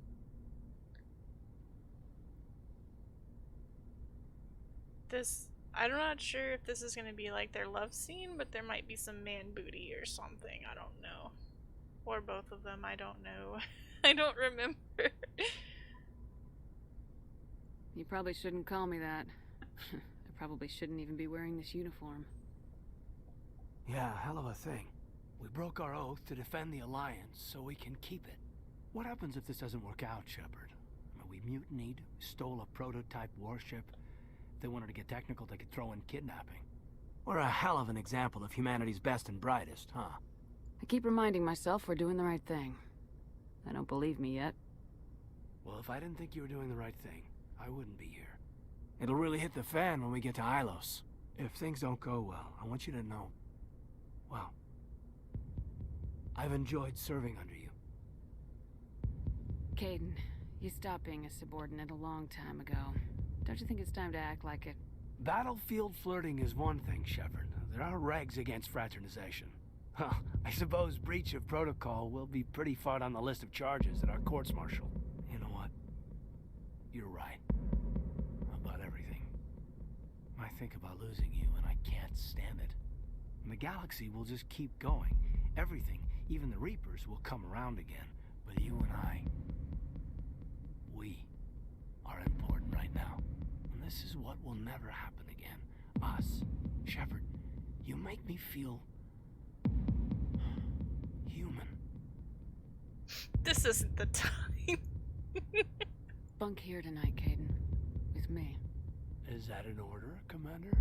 I'm not sure if this is gonna be like their love scene, but there might be some man booty or something, I don't know. Or both of them, I don't know. I don't remember. You probably shouldn't call me that. I probably shouldn't even be wearing this uniform. Yeah, hell of a thing. We broke our oath to defend the Alliance, so we can keep it. What happens if this doesn't work out, Shepard? We mutinied, stole a prototype warship. If they wanted to get technical, they could throw in kidnapping. We're a hell of an example of humanity's best and brightest, huh? I keep reminding myself we're doing the right thing. I don't believe me yet. Well, if I didn't think you were doing the right thing, I wouldn't be here. It'll really hit the fan when we get to Ilos. If things don't go well, I want you to know, well, I've enjoyed serving under you. Kaidan, you stopped being a subordinate a long time ago. Don't you think it's time to act like it? Battlefield flirting is one thing, Shepard. There are regs against fraternization. Huh, I suppose breach of protocol will be pretty far on the list of charges at our courts-martial. You know what? You're right. About everything. I think about losing you, and I can't stand it. And the galaxy will just keep going. Everything, even the Reapers, will come around again. But you and I, we are important right now. And this is what will never happen again. Us. Shepard, you make me feel human. This isn't the time. Bunk here tonight, Kaidan. With me. Is that an order, Commander?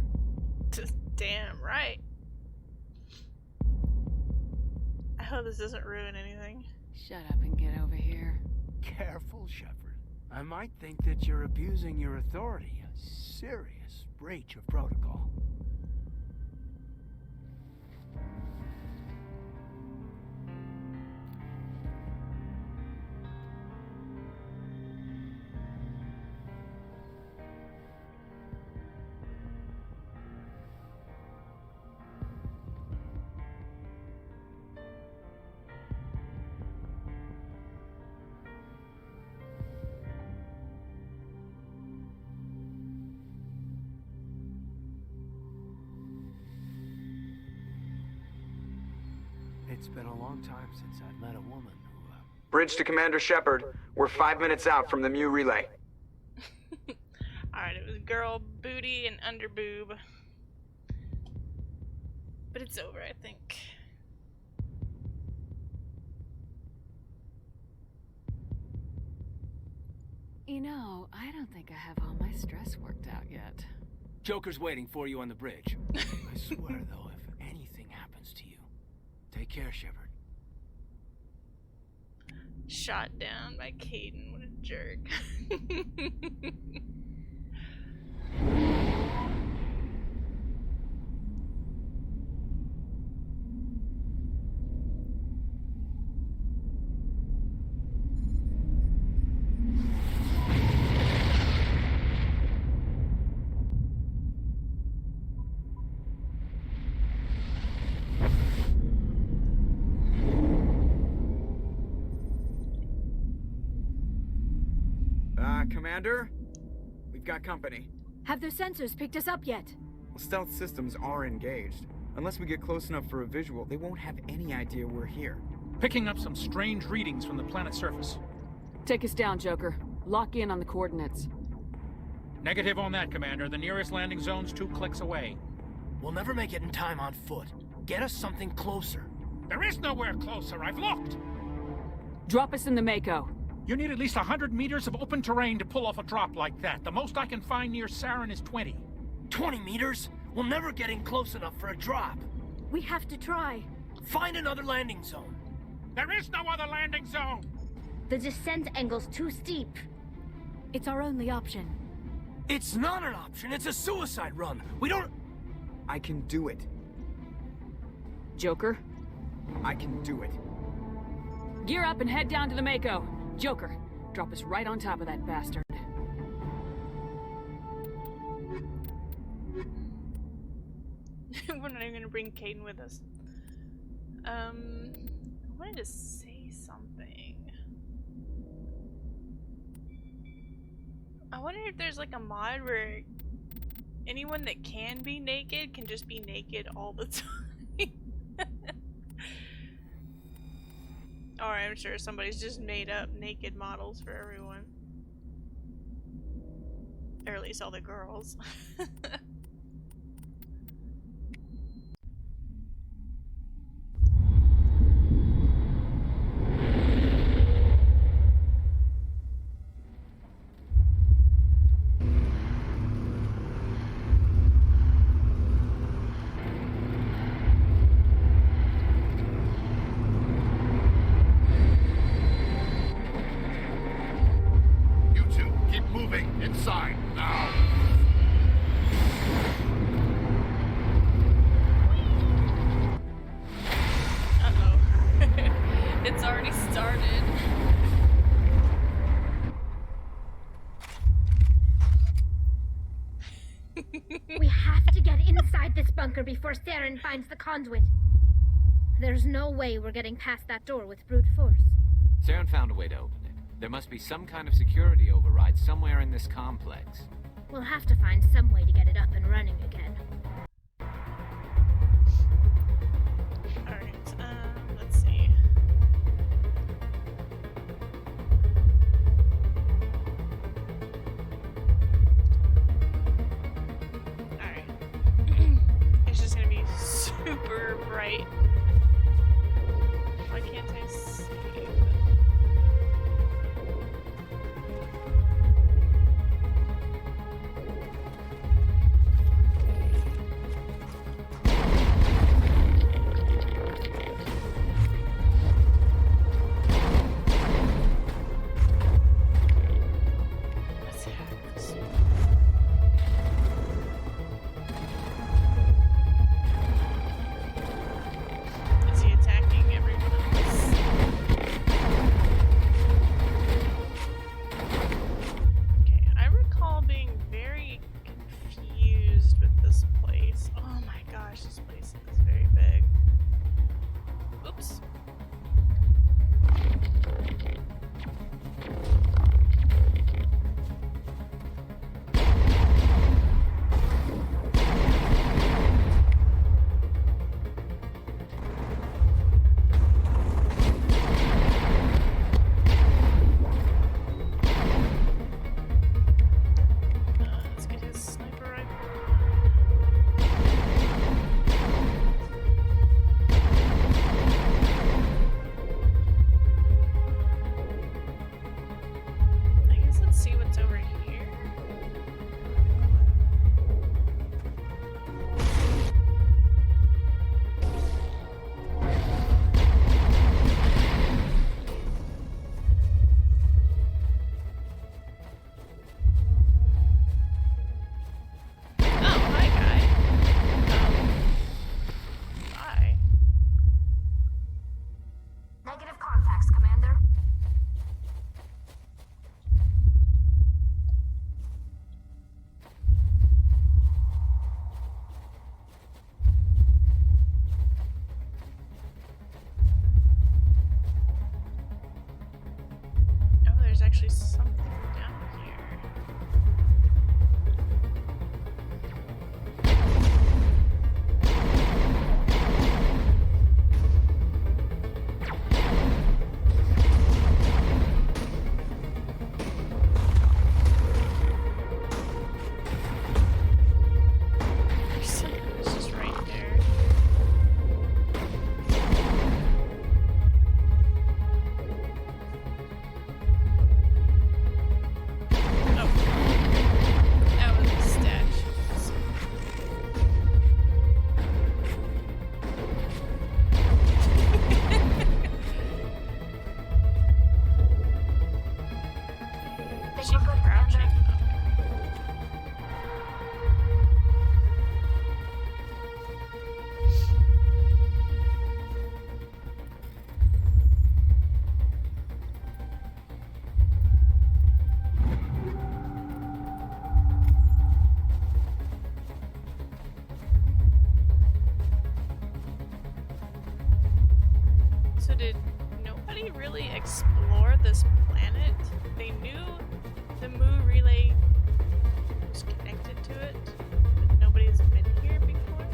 Just damn right. I hope this doesn't ruin anything. Shut up and get over here. Careful, Shepard. I might think that you're abusing your authority. A serious breach of protocol. It's been a long time since I've met a woman who, Bridge to Commander Shepard. We're 5 minutes out from the Mu relay. Alright, it was girl, booty, and underboob. But it's over, I think. You know, I don't think I have all my stress worked out yet. Joker's waiting for you on the bridge. I swear, though, if anything happens to you, take care, Shepard. Shot down by Kaidan. What a jerk. Commander? We've got company. Have their sensors picked us up yet? Well, stealth systems are engaged. Unless we get close enough for a visual, they won't have any idea we're here. Picking up some strange readings from the planet's surface. Take us down, Joker. Lock in on the coordinates. Negative on that, Commander. The nearest landing zone's 2 clicks away. We'll never make it in time on foot. Get us something closer. There is nowhere closer. I've looked. Drop us in the Mako. You need at least 100 meters of open terrain to pull off a drop like that. The most I can find near Saren is 20. 20 meters? We're never getting close enough for a drop. We have to try. Find another landing zone. There is no other landing zone! The descent angle's too steep. It's our only option. It's not an option, it's a suicide run. We don't... I can do it. Joker, I can do it. gear up and head down to the Mako. Joker, drop us right on top of that bastard. We're not even gonna bring Caden with us. I wanted to say something. I wonder if there's like a mod where anyone that can be naked can just be naked all the time. Or I'm sure somebody's just made up naked models for everyone. Or at least all the girls. Inside, now! Uh-oh. It's already started. We have to get inside this bunker before Saren finds the conduit. There's no way we're getting past that door with brute force. Saren found a way to open it. There must be some kind of security override somewhere in this complex. We'll have to find some way to get it up and running again. Alright, let's see. Alright. It's just gonna be super bright. Why can't I save? Is he attacking everyone else? So did nobody really explore this planet? They knew the Mu relay was connected to it, but nobody's been here before?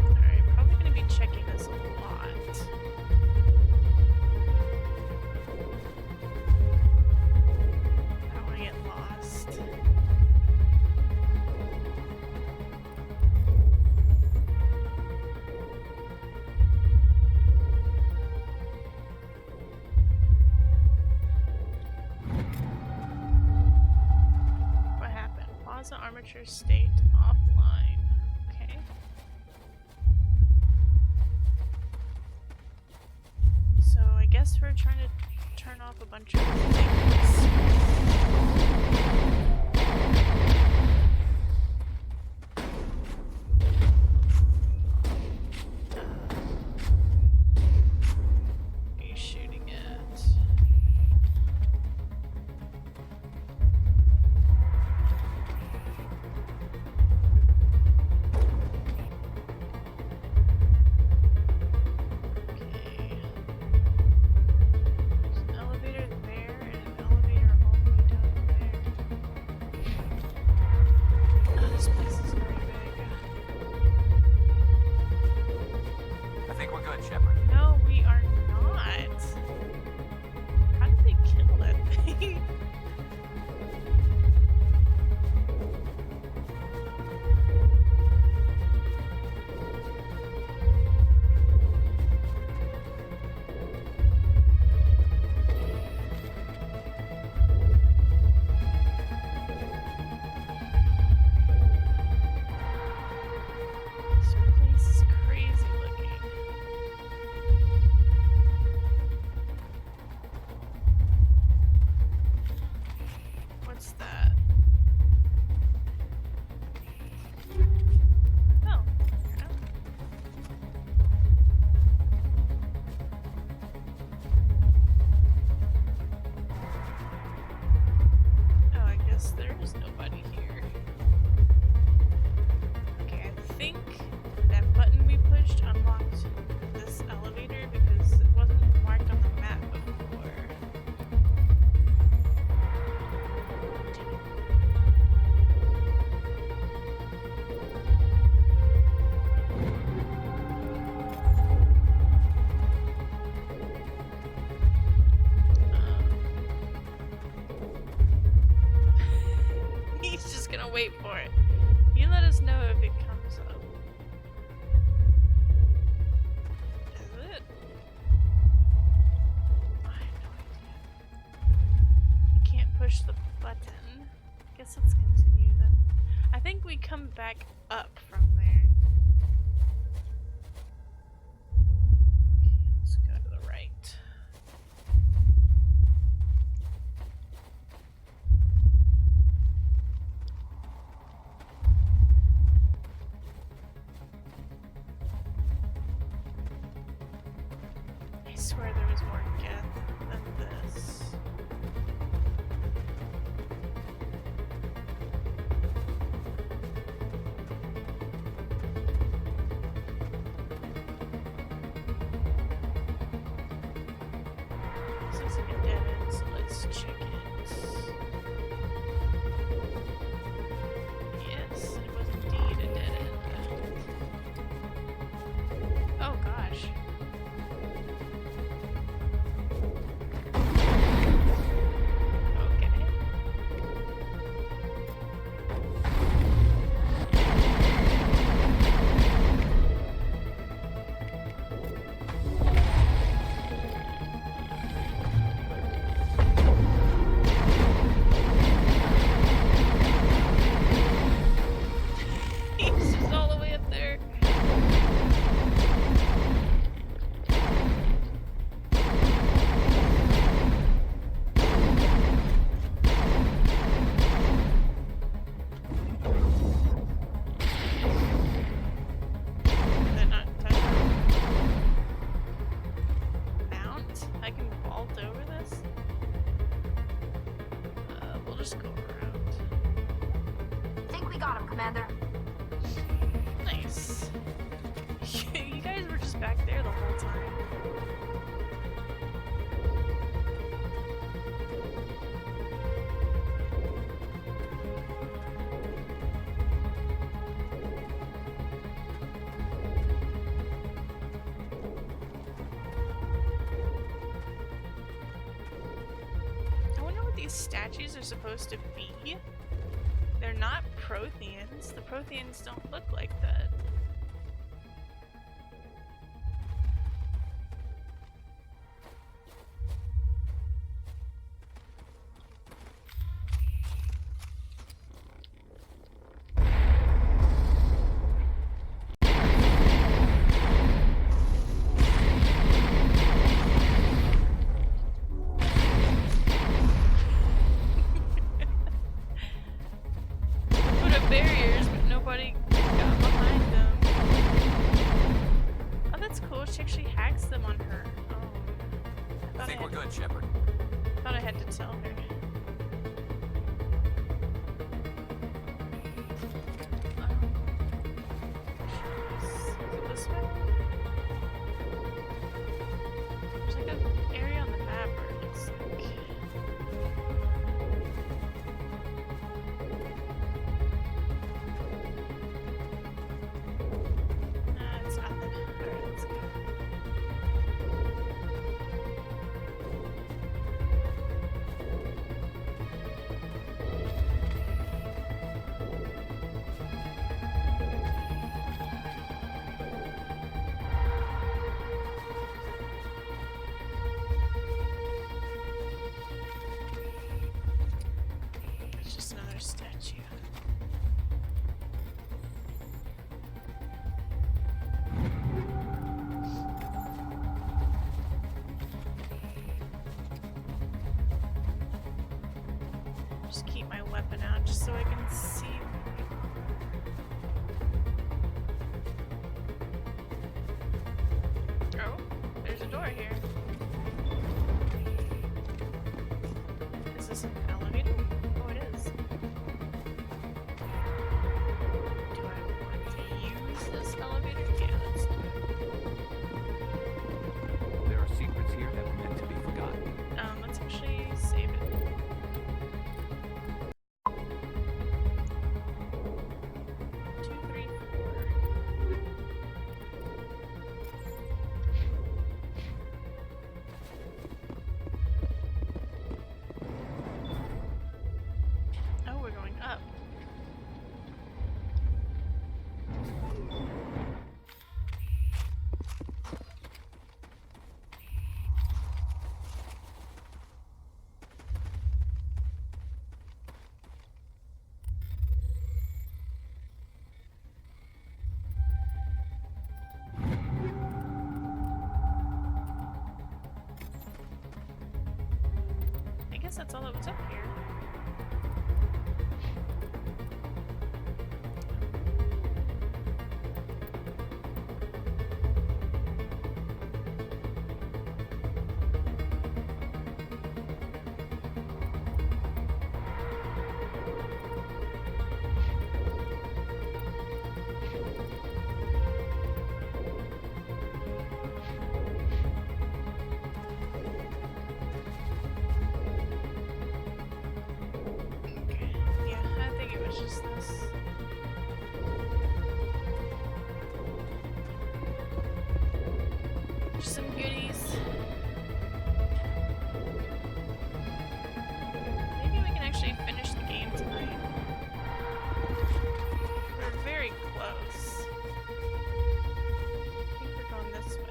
Alright, probably gonna be checking this a lot. I don't wanna get lost. What happened? Plaza armature state offline. Okay. So I guess we're trying to turn off a bunch of things. What are you shooting at? Okay. There's an elevator there and an elevator all the way down there. Oh, this place is very big. I think we're good, Shepard. No, we are not. How did they kill that thing? This place is crazy looking. What's that? Oh, yeah. Oh, I guess there is nobody here. Okay, I think that button we pushed unlocked this elevator because it wasn't marked on the map before. He's just gonna wait for it. You let us know if it comes up. Is it? I have no idea. I can't push the button. Guess let's continue then. I think we come back up from there. Okay, let's go to the right. I swear there was more Geth than this. We got him, Commander. Nice. You guys were just back there the whole time. I wonder what these statues are supposed to be. They're not Protheans. The Protheans don't look like that. Barriers, but nobody got behind them. Oh, that's cool. She actually hacks them on her. Oh. I think we're good, Shepard. Thought I had to tell her. Is it this way? There's like an area on the map where it looks like. It's nothing. Alright, let's go. It's just another statue. Just keep my weapon out just so I can see. Oh, there's a door here. Is this an elevator? Oh, it is. Do I want to use this elevator? Yeah, let's do it. There are secrets here that were meant to be forgotten. Let's actually save it. Oh, we're going up. I guess that's all that was up here. Yeah, I think it was just this. Just some goodies. Maybe we can actually finish the game tonight. We're very close. I think we're going this way.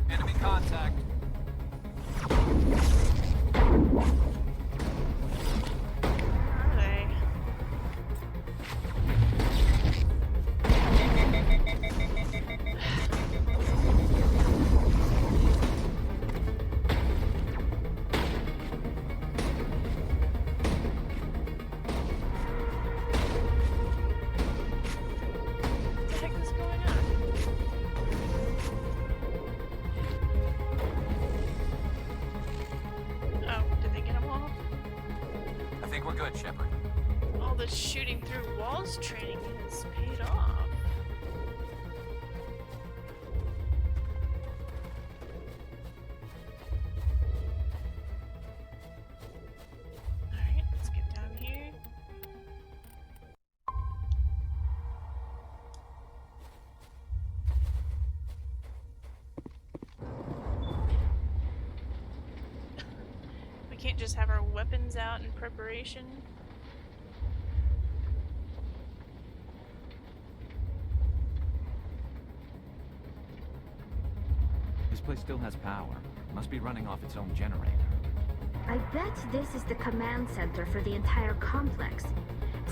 Enemy contact. Where are they? What the heck is going on? that, Shepard? All the shooting through walls training has paid off. Alright, let's get down here. We can't just have our weapons out in preparation. This place still has power. Must be running off its own generator. I bet this is the command center for the entire complex.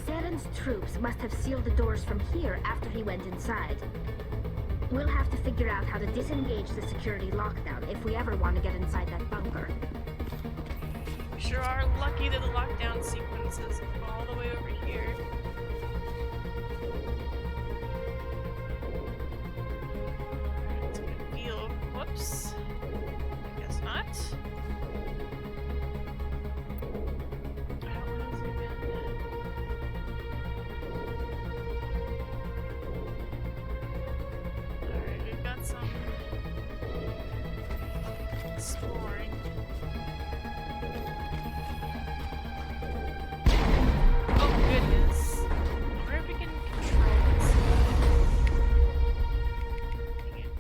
Saren's troops must have sealed the doors from here after he went inside. We'll have to figure out how to disengage the security lockdown if we ever want to get inside that bunker. We sure are lucky that the lockdown sequence is all the way over here. It's gonna feel. Whoops. I guess not. I don't want to zoom in. Alright, we've got some exploring. Oh goodness. I wonder if we can control this. Dang it.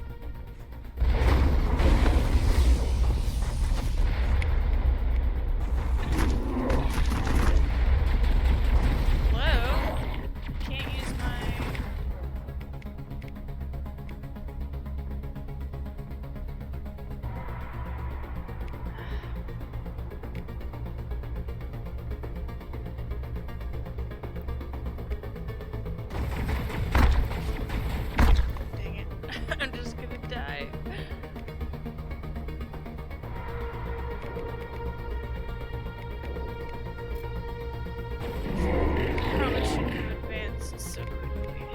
Hello? Can't use my... Dang it. I'm just gonna die. Probably shouldn't have advanced so quickly.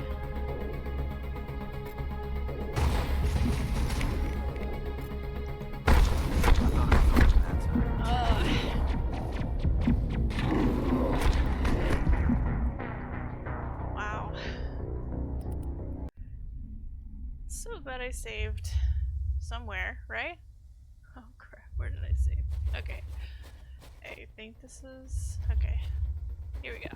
Wow. So glad I saved somewhere, right? Oh crap, where did I save? Okay. I think this is... okay. Here we go.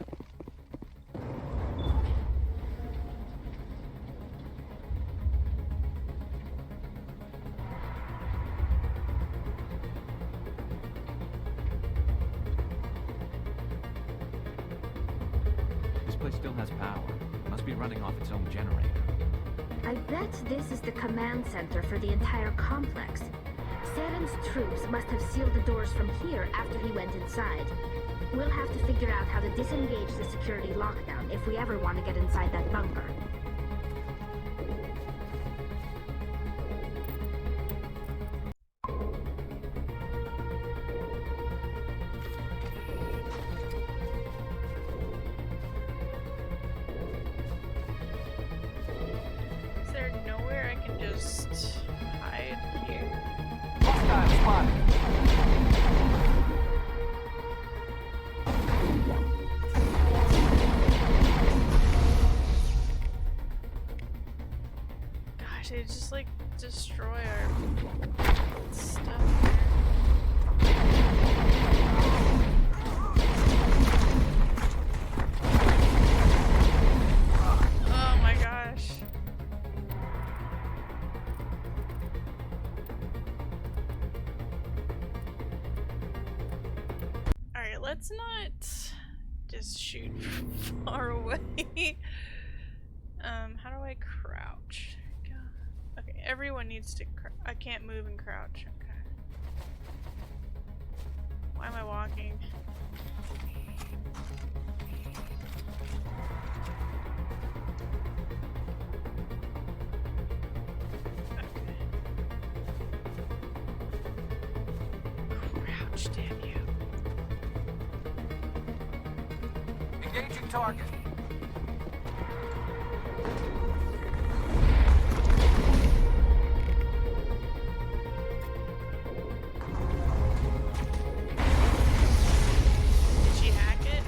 This place still has power. Must be running off its own generator. I bet this is the command center for the entire complex. Saren's troops must have sealed the doors from here after he went inside. We'll have to figure out how to disengage the security lockdown if we ever want to get inside that bunker. Is there nowhere I can just hide here? Hostile spotted. Gosh, they just like destroy our stuff here. Oh my gosh. Alright, let's not just shoot far away. How do I crouch? Okay, everyone needs to I can't move and crouch. Okay. Why am I walking? Okay. Crouch, damn you. Engaging target. Did she hack it?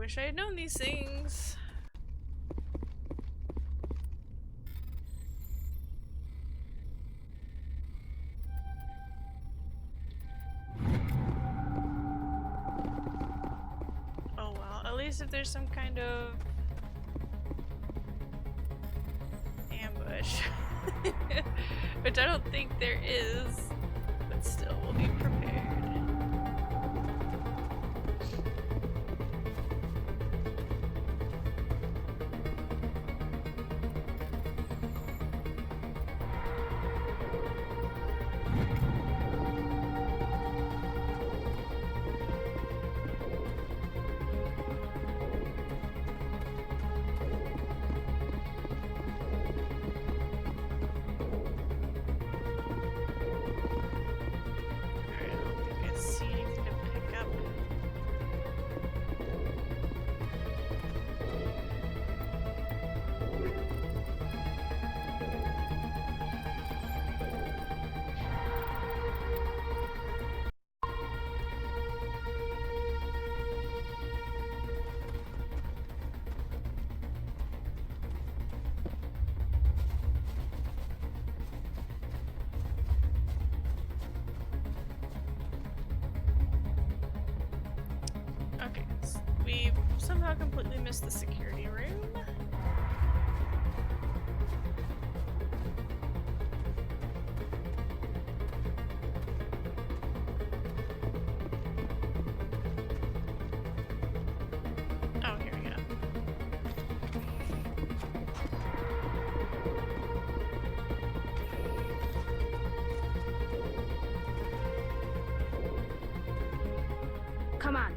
wish I had known these things. Oh well, at least if there's some kind of ambush. Which I don't think there is, but still we'll be prepared. We somehow completely missed the security room. Oh, here we go. Come on.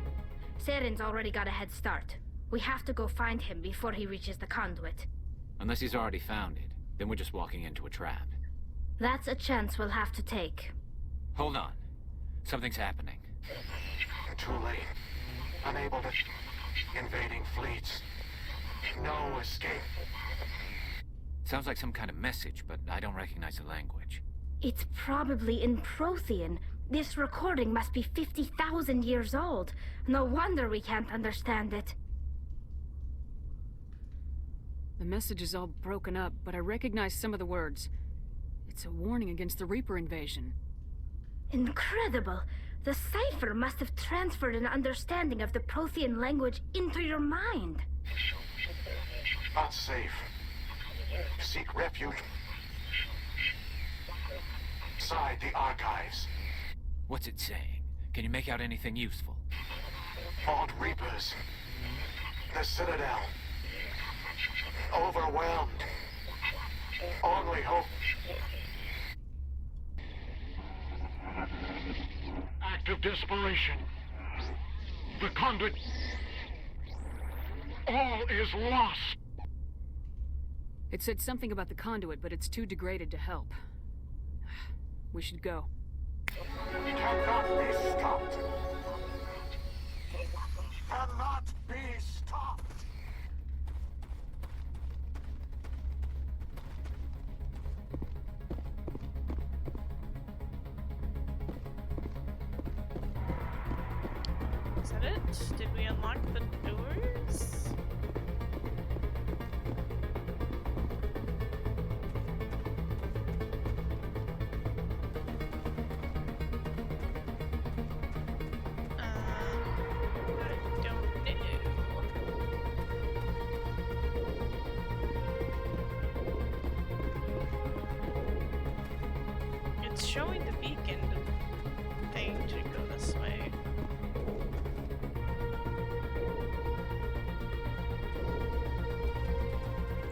Saren's already got a head start. We have to go find him before he reaches the conduit. Unless he's already found it, then we're just walking into a trap. That's a chance we'll have to take. Hold on. Something's happening. Too late. Unable to... Invading fleets. No escape. Sounds like some kind of message, but I don't recognize the language. It's probably in Prothean. This recording must be 50,000 years old. No wonder we can't understand it. The message is all broken up, but I recognize some of the words. It's a warning against the Reaper invasion. Incredible! The cipher must have transferred an understanding of the Prothean language into your mind. Unsafe. Seek refuge inside the archives. What's it saying? Can you make out anything useful? Fought Reapers. The Citadel. Overwhelmed. Only hope. Act of desperation. The conduit. All is lost. It said something about the conduit, but it's too degraded to help. We should go. Cannot be stopped. Cannot be stopped. Is that it? Did we unlock the doors? Showing the beacon thing to go this way.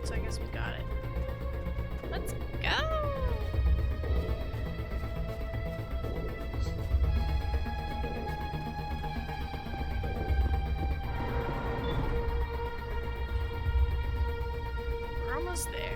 So I guess we got it. Let's go! We're almost there.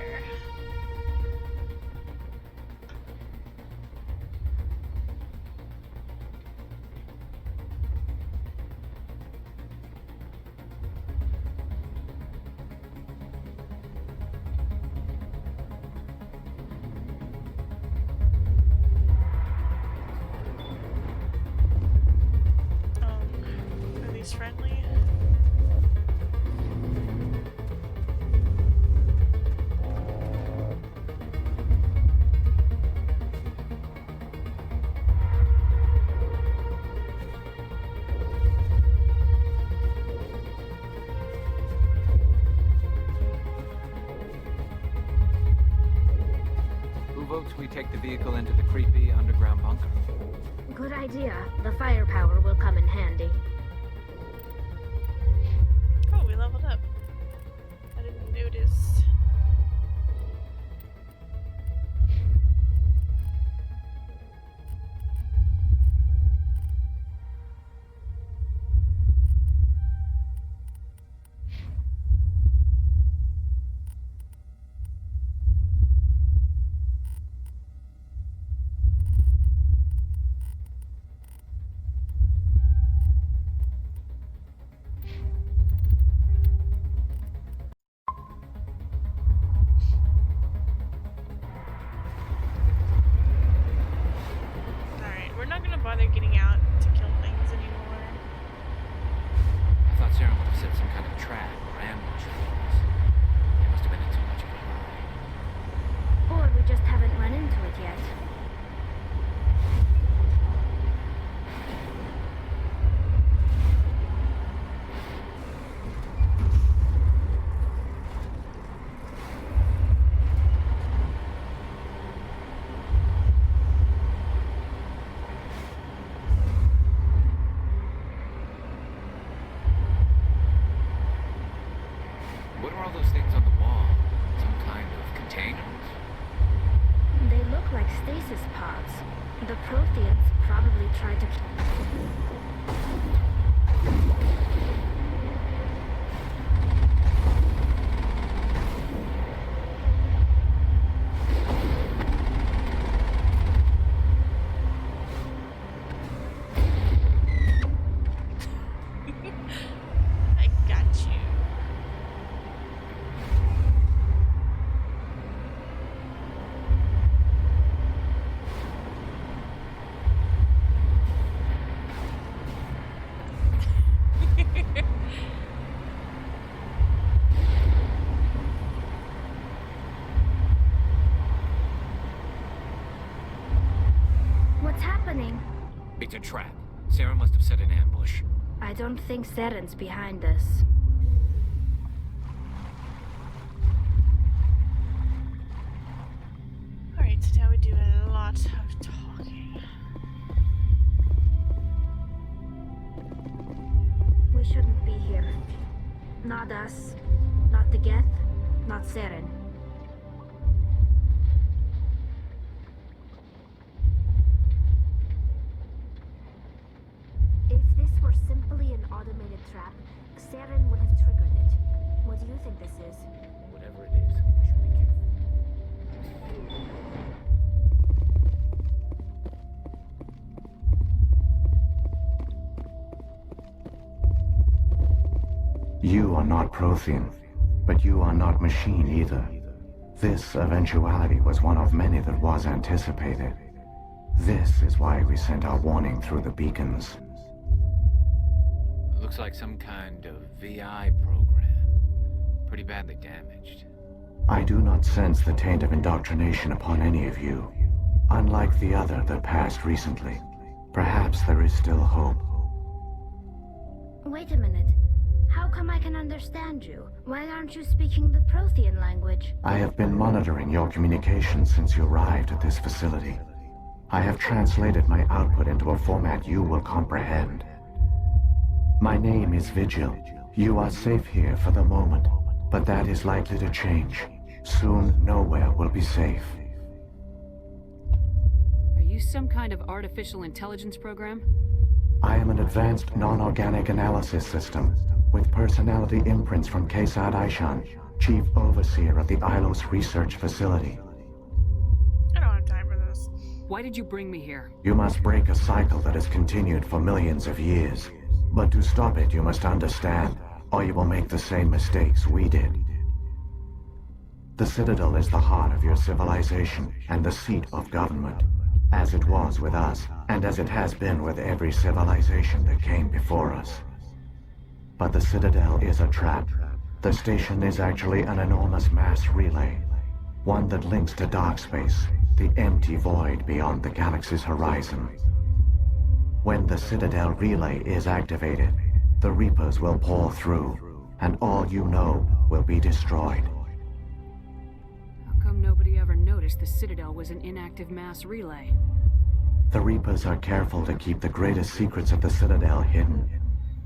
Friendly. we take the vehicle into the creepy underground bunker? Good idea. The firepower will come in handy. Oh, we leveled up. I didn't notice. We're not gonna bother getting out to kill things anymore. I thought Saren would have set some kind of trap or ambush for us. It must have been in too much of a hurry. Or we just haven't run into it yet. What are all those things on the wall? Some kind of containers? They look like stasis pods. The Protheans probably tried to... I got you. What's happening? It's a trap. Saren must have set an ambush. I don't think Saren's behind this. Alright, so now we do a lot of talking. We shouldn't be here. Not us. Not the Geth. Not Saren. If this were simply an automated trap, Saren would have triggered it. What do you think this is? Whatever it is, we should be careful. You are not Prothean, but you are not machine either. This eventuality was one of many that was anticipated. This is why we sent our warning through the beacons. Looks like some kind of VI program. Pretty badly damaged. I do not sense the taint of indoctrination upon any of you, unlike the other that passed recently. Perhaps there is still hope. Wait a minute. How come I can understand you? Why aren't you speaking the Prothean language? I have been monitoring your communications since you arrived at this facility. I have translated my output into a format you will comprehend. My name is Vigil. You are safe here for the moment, but that is likely to change. Soon, nowhere will be safe. Are you some kind of artificial intelligence program? I am an advanced non-organic analysis system with personality imprints from Kesad Aishan, Chief Overseer of the Ilos Research Facility. I don't have time for this. Why did you bring me here? You must break a cycle that has continued for millions of years. But to stop it, you must understand, or you will make the same mistakes we did. The Citadel is the heart of your civilization and the seat of government, as it was with us, and as it has been with every civilization that came before us. But the Citadel is a trap. The station is actually an enormous mass relay, one that links to dark space, the empty void beyond the galaxy's horizon. When the Citadel relay is activated, the Reapers will pour through, and all you know will be destroyed. How come nobody ever noticed centuries, the Citadel was an inactive mass relay. The Reapers are careful to keep the greatest secrets of the Citadel hidden.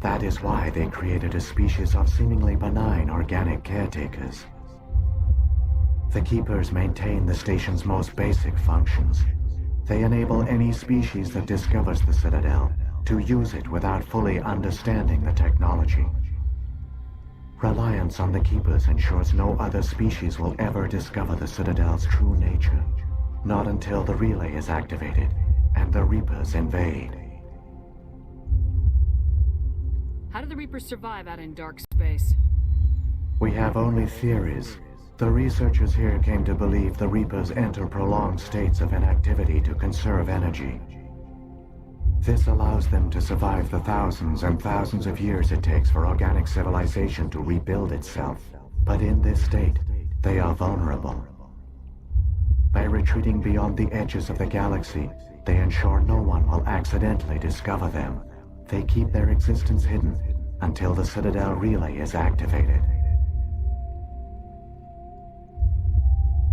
That is why they created a species of seemingly benign organic caretakers. The Keepers maintain the station's most basic functions. They enable any species that discovers the Citadel to use it without fully understanding the technology. Reliance on the Keepers ensures no other species will ever discover the Citadel's true nature. Not until the relay is activated and the Reapers invade. How do the Reapers survive out in dark space? We have only theories. The researchers here came to believe the Reapers enter prolonged states of inactivity to conserve energy. This allows them to survive the thousands and thousands of years it takes for organic civilization to rebuild itself. But in this state, they are vulnerable. By retreating beyond the edges of the galaxy, they ensure no one will accidentally discover them. They keep their existence hidden until the Citadel relay is activated.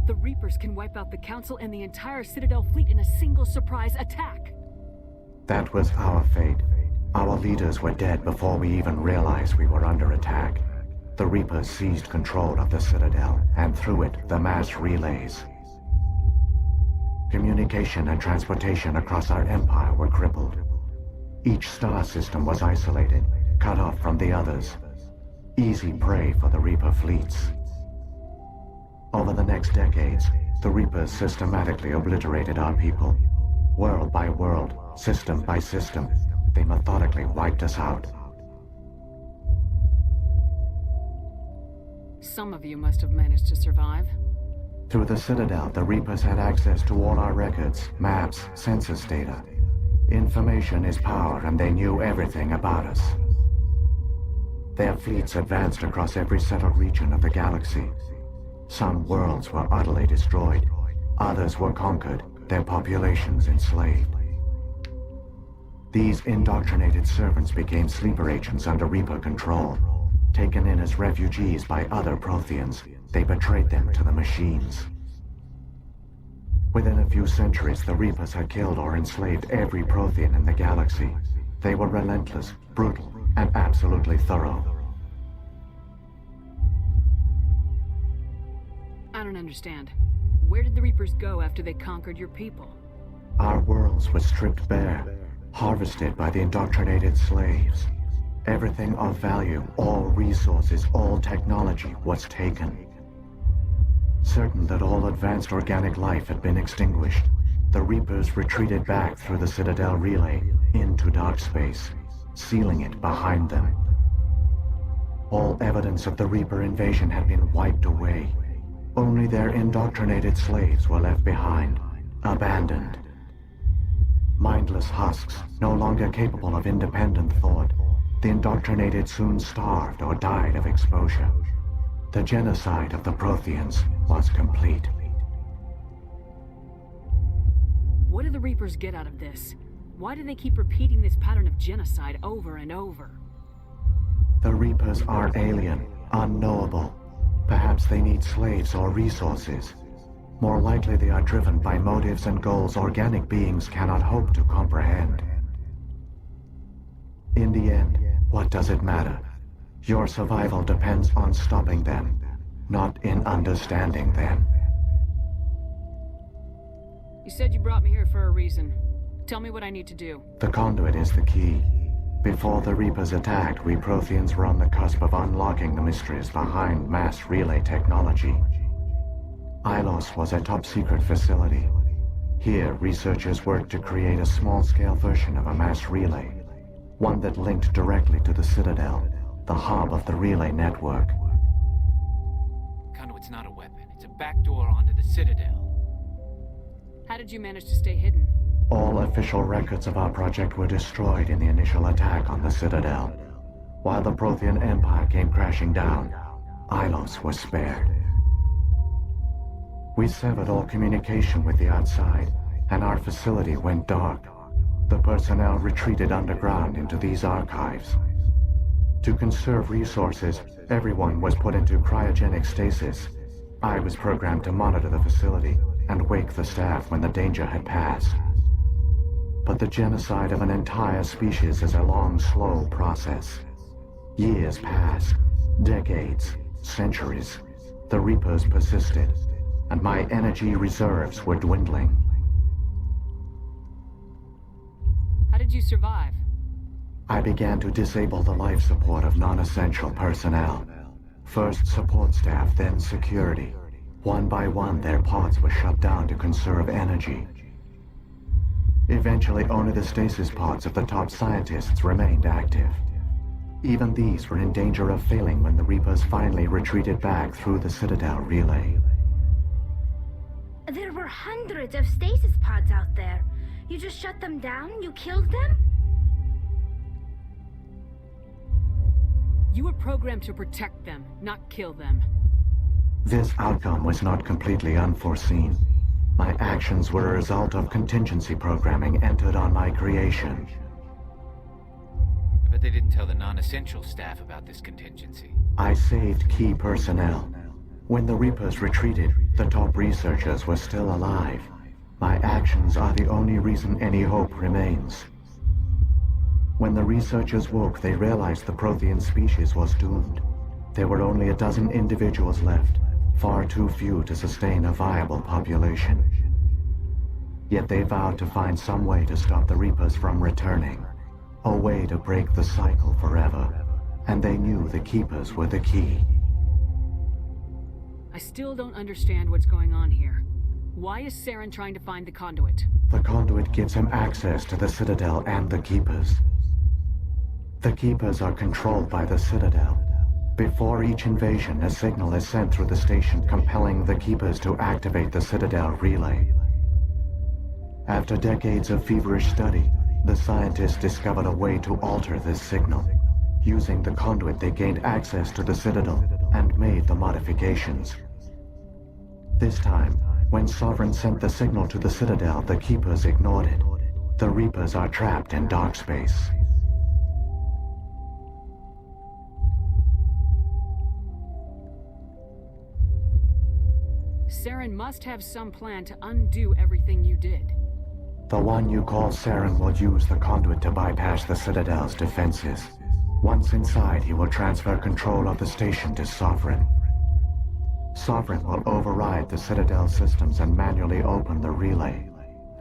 The Reapers can wipe out the Council and the entire Citadel fleet in a single surprise attack. That was our fate. Our leaders were dead before we even realized we were under attack. The Reapers seized control of the Citadel, and through it, the mass relays. Communication and transportation across our empire were crippled. Each star system was isolated, cut off from the others. Easy prey for the Reaper fleets. Over the next decades, the Reapers systematically obliterated our people. World by world, system by system, they methodically wiped us out. Some of you must have managed to survive. Through the Citadel, the Reapers had access to all our records, maps, census data. Information is power, and they knew everything about us. Their fleets advanced across every settled region of the galaxy. Some worlds were utterly destroyed. Others were conquered, their populations enslaved. These indoctrinated servants became sleeper agents under Reaper control. Taken in as refugees by other Protheans, they betrayed them to the machines. Within a few centuries, the Reapers had killed or enslaved every Prothean in the galaxy. They were relentless, brutal, and absolutely thorough. I don't understand. Where did the Reapers go after they conquered your people? Our worlds were stripped bare, harvested by the indoctrinated slaves. Everything of value, all resources, all technology was taken. Certain that all advanced organic life had been extinguished, the Reapers retreated back through the Citadel relay into dark space, sealing it behind them. All evidence of the Reaper invasion had been wiped away. Only their indoctrinated slaves were left behind, abandoned. Mindless husks, no longer capable of independent thought, the indoctrinated soon starved or died of exposure. The genocide of the Protheans was complete. What do the Reapers get out of this? Why do they keep repeating this pattern of genocide over and over? The Reapers are alien, unknowable. Perhaps they need slaves or resources. More likely they are driven by motives and goals organic beings cannot hope to comprehend. In the end, what does it matter? Your survival depends on stopping them, not in understanding them. You said you brought me here for a reason. Tell me what I need to do. The conduit is the key. Before the Reapers attacked, we Protheans were on the cusp of unlocking the mysteries behind mass relay technology. Ilos was a top-secret facility. Here, researchers worked to create a small-scale version of a mass relay, one that linked directly to the Citadel, the hub of the relay network. Conduit's not a weapon. It's a backdoor onto the Citadel. How did you manage to stay hidden? All official records of our project were destroyed in the initial attack on the Citadel. While the Prothean Empire came crashing down, Ilos was spared. We severed all communication with the outside, and our facility went dark. The personnel retreated underground into these archives. To conserve resources, everyone was put into cryogenic stasis. I was programmed to monitor the facility and wake the staff when the danger had passed. But the genocide of an entire species is a long, slow process. Years passed, decades, centuries. The Reapers persisted, and my energy reserves were dwindling. How did you survive? I began to disable the life support of non-essential personnel. First support staff, then security. One by one, their pods were shut down to conserve energy. Eventually, only the stasis pods of the top scientists remained active. Even these were in danger of failing when the Reapers finally retreated back through the Citadel relay. There were hundreds of stasis pods out there. You just shut them down? You killed them? You were programmed to protect them, not kill them. This outcome was not completely unforeseen. My actions were a result of contingency programming entered on my creation. I bet they didn't tell the non-essential staff about this contingency. I saved key personnel. When the Reapers retreated, the top researchers were still alive. My actions are the only reason any hope remains. When the researchers woke, they realized the Prothean species was doomed. There were only a dozen individuals left, far too few to sustain a viable population. Yet they vowed to find some way to stop the Reapers from returning, a way to break the cycle forever, and they knew the Keepers were the key. I still don't understand what's going on here. Why is Saren trying to find the conduit? The conduit gives him access to the Citadel and the Keepers. The Keepers are controlled by the Citadel. Before each invasion, a signal is sent through the station compelling the Keepers to activate the Citadel relay. After decades of feverish study, the scientists discovered a way to alter this signal. Using the conduit, they gained access to the Citadel and made the modifications. This time, when Sovereign sent the signal to the Citadel, the Keepers ignored it. The Reapers are trapped in dark space. Saren must have some plan to undo everything you did. The one you call Saren will use the conduit to bypass the Citadel's defenses. Once inside, he will transfer control of the station to Sovereign. Sovereign will override the Citadel systems and manually open the relay,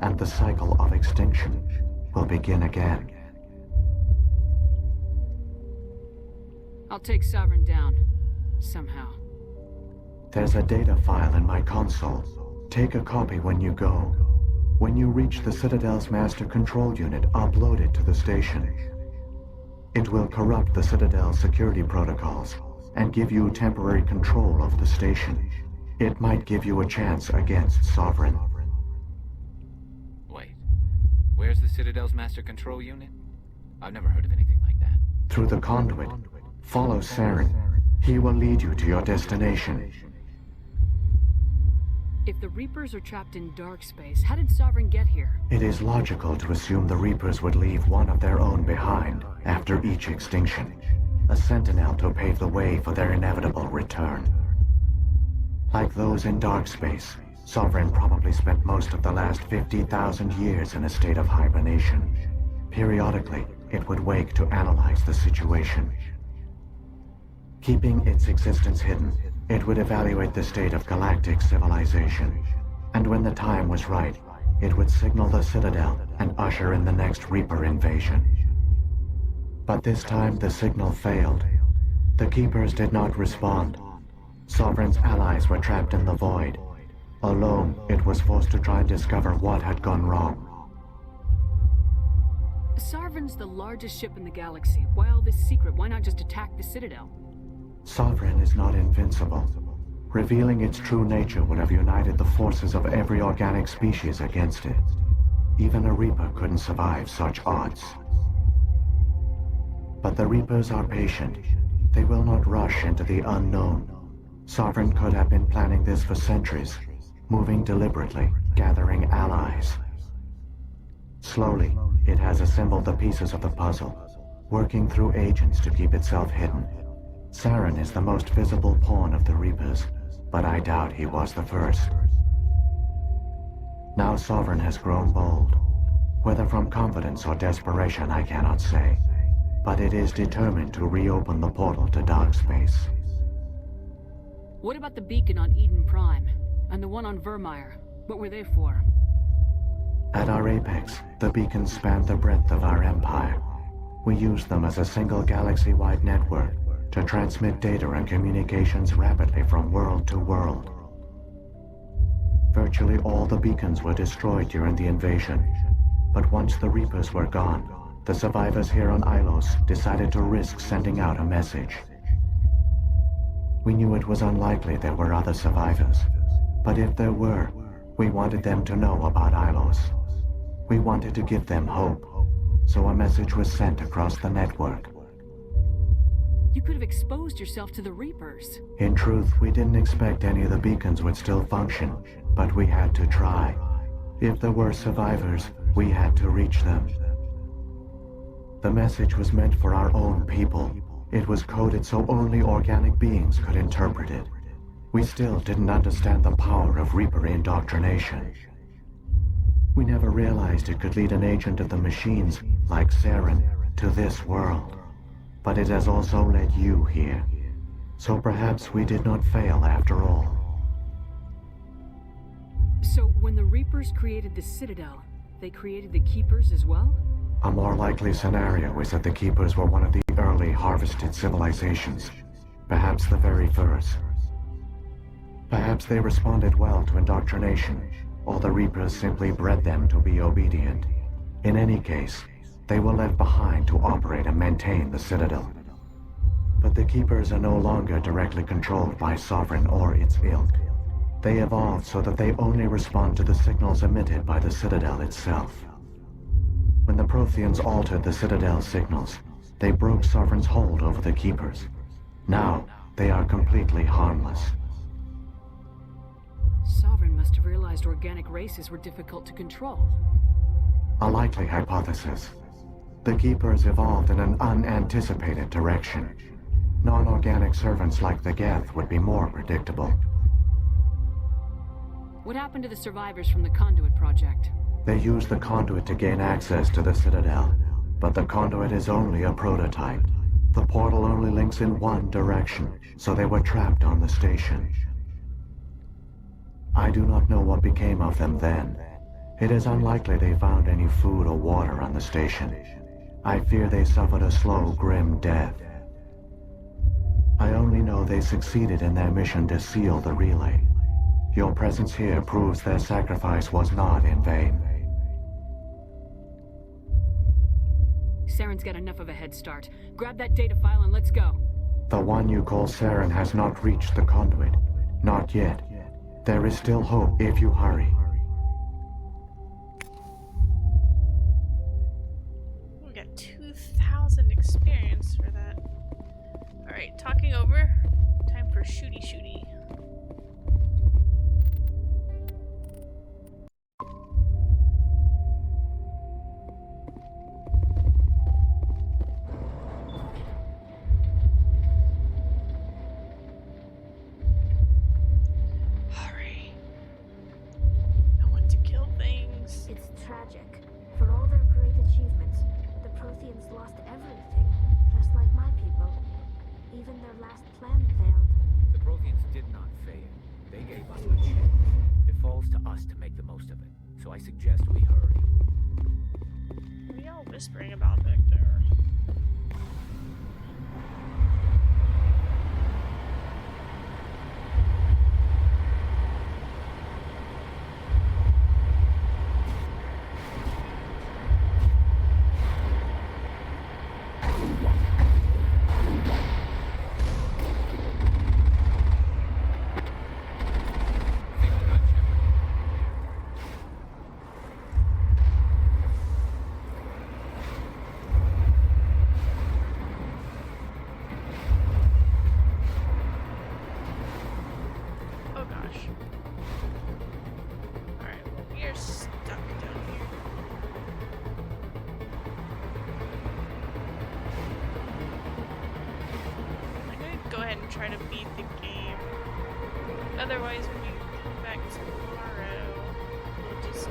and the cycle of extinction will begin again. I'll take Sovereign down. Somehow. There's a data file in my console. Take a copy when you go. When you reach the Citadel's master control unit, upload it to the station. It will corrupt the Citadel's security protocols and give you temporary control of the station. It might give you a chance against Sovereign. Wait, where's the Citadel's master control unit? I've never heard of anything like that. Through the conduit, follow Saren. He will lead you to your destination. If the Reapers are trapped in dark space, how did Sovereign get here? It is logical to assume the Reapers would leave one of their own behind after each extinction. A sentinel to pave the way for their inevitable return. Like those in dark space, Sovereign probably spent most of the last 50,000 years in a state of hibernation. Periodically, it would wake to analyze the situation. Keeping its existence hidden, it would evaluate the state of galactic civilization. And when the time was right, it would signal the Citadel and usher in the next Reaper invasion. But this time the signal failed. The Keepers did not respond. Sovereign's allies were trapped in the void. Alone, it was forced to try and discover what had gone wrong. Sovereign's the largest ship in the galaxy. Why all this secret? Why not just attack the Citadel? Sovereign is not invincible. Revealing its true nature would have united the forces of every organic species against it. Even a Reaper couldn't survive such odds. But the Reapers are patient. They will not rush into the unknown. Sovereign could have been planning this for centuries, moving deliberately, gathering allies. Slowly, it has assembled the pieces of the puzzle, working through agents to keep itself hidden. Saren is the most visible pawn of the Reapers, but I doubt he was the first. Now Sovereign has grown bold. Whether from confidence or desperation, I cannot say. But it is determined to reopen the portal to dark space. What about the beacon on Eden Prime? And the one on Vermeer? What were they for? At our apex, the beacons spanned the breadth of our empire. We used them as a single galaxy-wide network to transmit data and communications rapidly from world to world. Virtually all the beacons were destroyed during the invasion, but once the Reapers were gone, the survivors here on Ilos decided to risk sending out a message. We knew it was unlikely there were other survivors, but if there were, we wanted them to know about Ilos. We wanted to give them hope, so a message was sent across the network. You could have exposed yourself to the Reapers. In truth, we didn't expect any of the beacons would still function, but we had to try. If there were survivors, we had to reach them. The message was meant for our own people. It was coded so only organic beings could interpret it. We still didn't understand the power of Reaper indoctrination. We never realized it could lead an agent of the machines, like Saren, to this world. But it has also led you here. So perhaps we did not fail after all. So when the Reapers created the Citadel, they created the Keepers as well? A more likely scenario is that the Keepers were one of the early harvested civilizations. Perhaps the very first. Perhaps they responded well to indoctrination, or the Reapers simply bred them to be obedient. In any case, they were left behind to operate and maintain the Citadel. But the Keepers are no longer directly controlled by Sovereign or its ilk. They evolved so that they only respond to the signals emitted by the Citadel itself. When the Protheans altered the Citadel's signals, they broke Sovereign's hold over the Keepers. Now, they are completely harmless. Sovereign must have realized organic races were difficult to control. A likely hypothesis. The Keepers evolved in an unanticipated direction. Non-organic servants like the Geth would be more predictable. What happened to the survivors from the Conduit project? They used the Conduit to gain access to the Citadel, but the Conduit is only a prototype. The portal only links in one direction, so they were trapped on the station. I do not know what became of them then. It is unlikely they found any food or water on the station. I fear they suffered a slow, grim death. I only know they succeeded in their mission to seal the relay. Your presence here proves their sacrifice was not in vain. Saren's got enough of a head start. Grab that data file and let's go. The one you call Saren has not reached the Conduit. Not yet. There is still hope if you hurry. We got 2,000 experience for that. Alright, talking over. Time for shooty shooty. It's tragic. For all their great achievements, the Protheans lost everything, just like my people. Even their last plan failed. The Protheans did not fail. They gave us a chance. It falls to us to make the most of it. So I suggest we hurry. What are y'all whispering about Victor? Try to beat the game. Otherwise, when we come back tomorrow, we'll just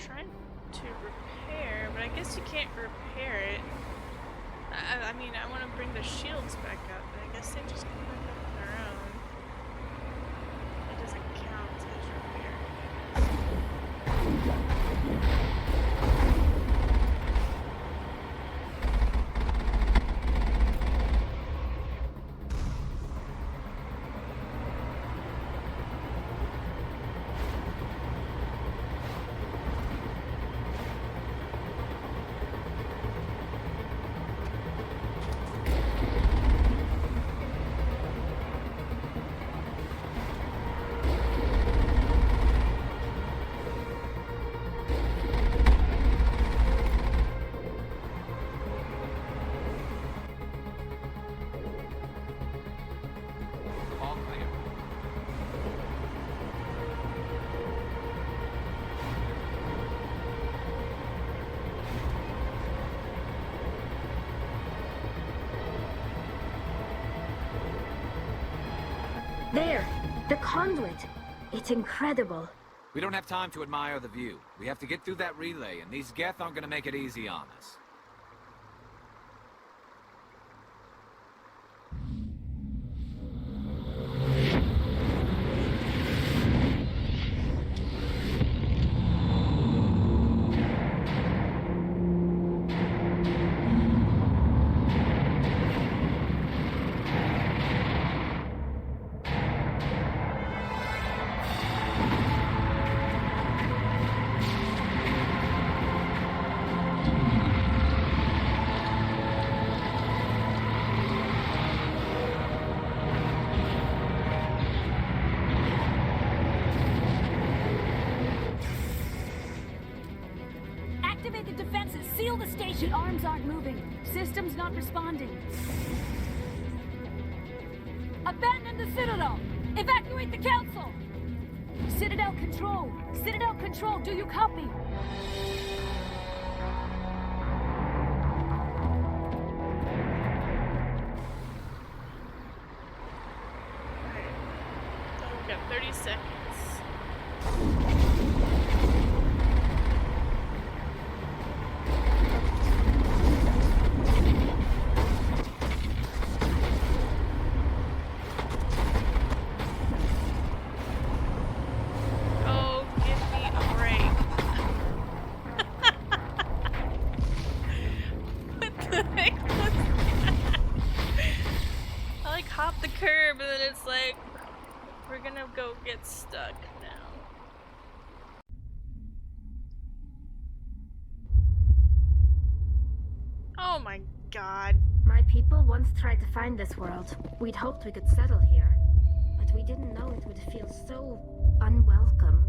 trying to repair, but I guess you can't repair it. I mean, I want to bring the shields back up, but I guess they just come back up on their own. It doesn't count as repair. There! The conduit! It's incredible. We don't have time to admire the view. We have to get through that relay, and these Geth aren't gonna make it easy on us. Activate the defenses! Seal the station! The arms aren't moving. System's not responding. Abandon the Citadel! Evacuate the Council! Citadel Control! Citadel Control, do you copy? Oh, we've got 30 seconds. Oh, give me a break. What the heck was that? I like hop the curb and then it's like, we're gonna go get stuck now. Oh my god. My people once tried to find this world. We'd hoped we could settle here. But we didn't know it would feel so unwelcome.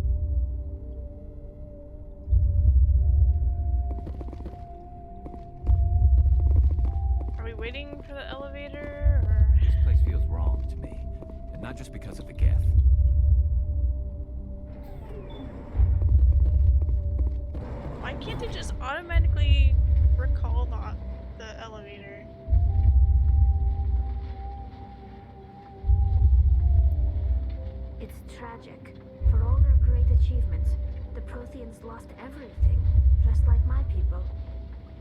Are we waiting for the elevator or? This place feels wrong to me, and not just because of the Geth. Why can't they just automatically recall the elevator? It's tragic. For all their great achievements, the Protheans lost everything, just like my people.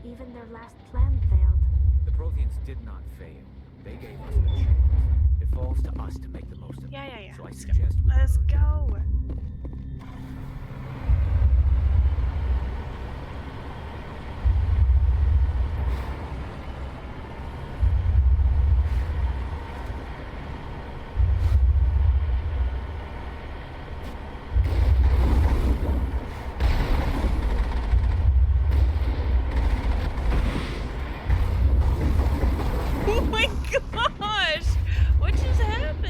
Even their last plan failed. The Protheans did not fail. They gave us the chance. It falls to us to make the most of it. Yeah. So I suggest we... Let's go. Oh my gosh! What just happened?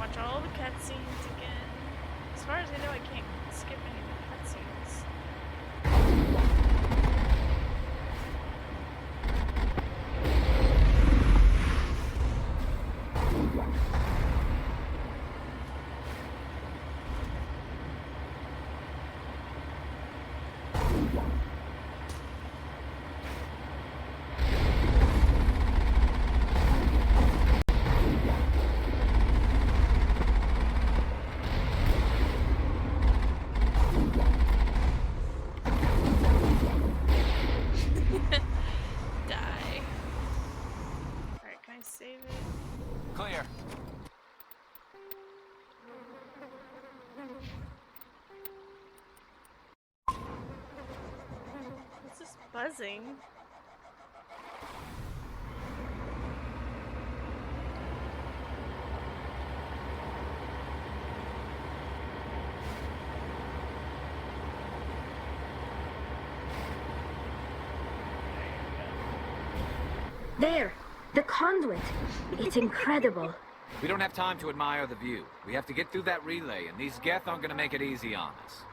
watch all the cutscenes again. As far as I know, I can't skip any of the cutscenes. Save it. Clear. What's this buzzing? There! The conduit! It's incredible. We don't have time to admire the view. We have to get through that relay, and these Geth aren't gonna make it easy on us.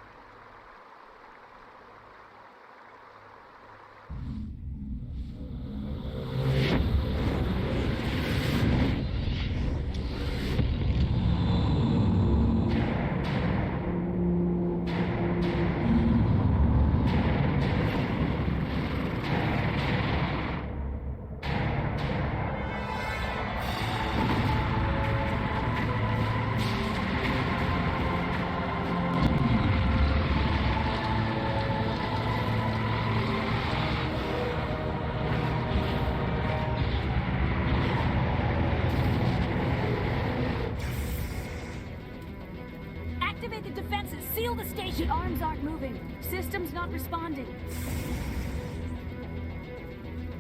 Activate the defenses! Seal the station! The arms aren't moving. System's not responding.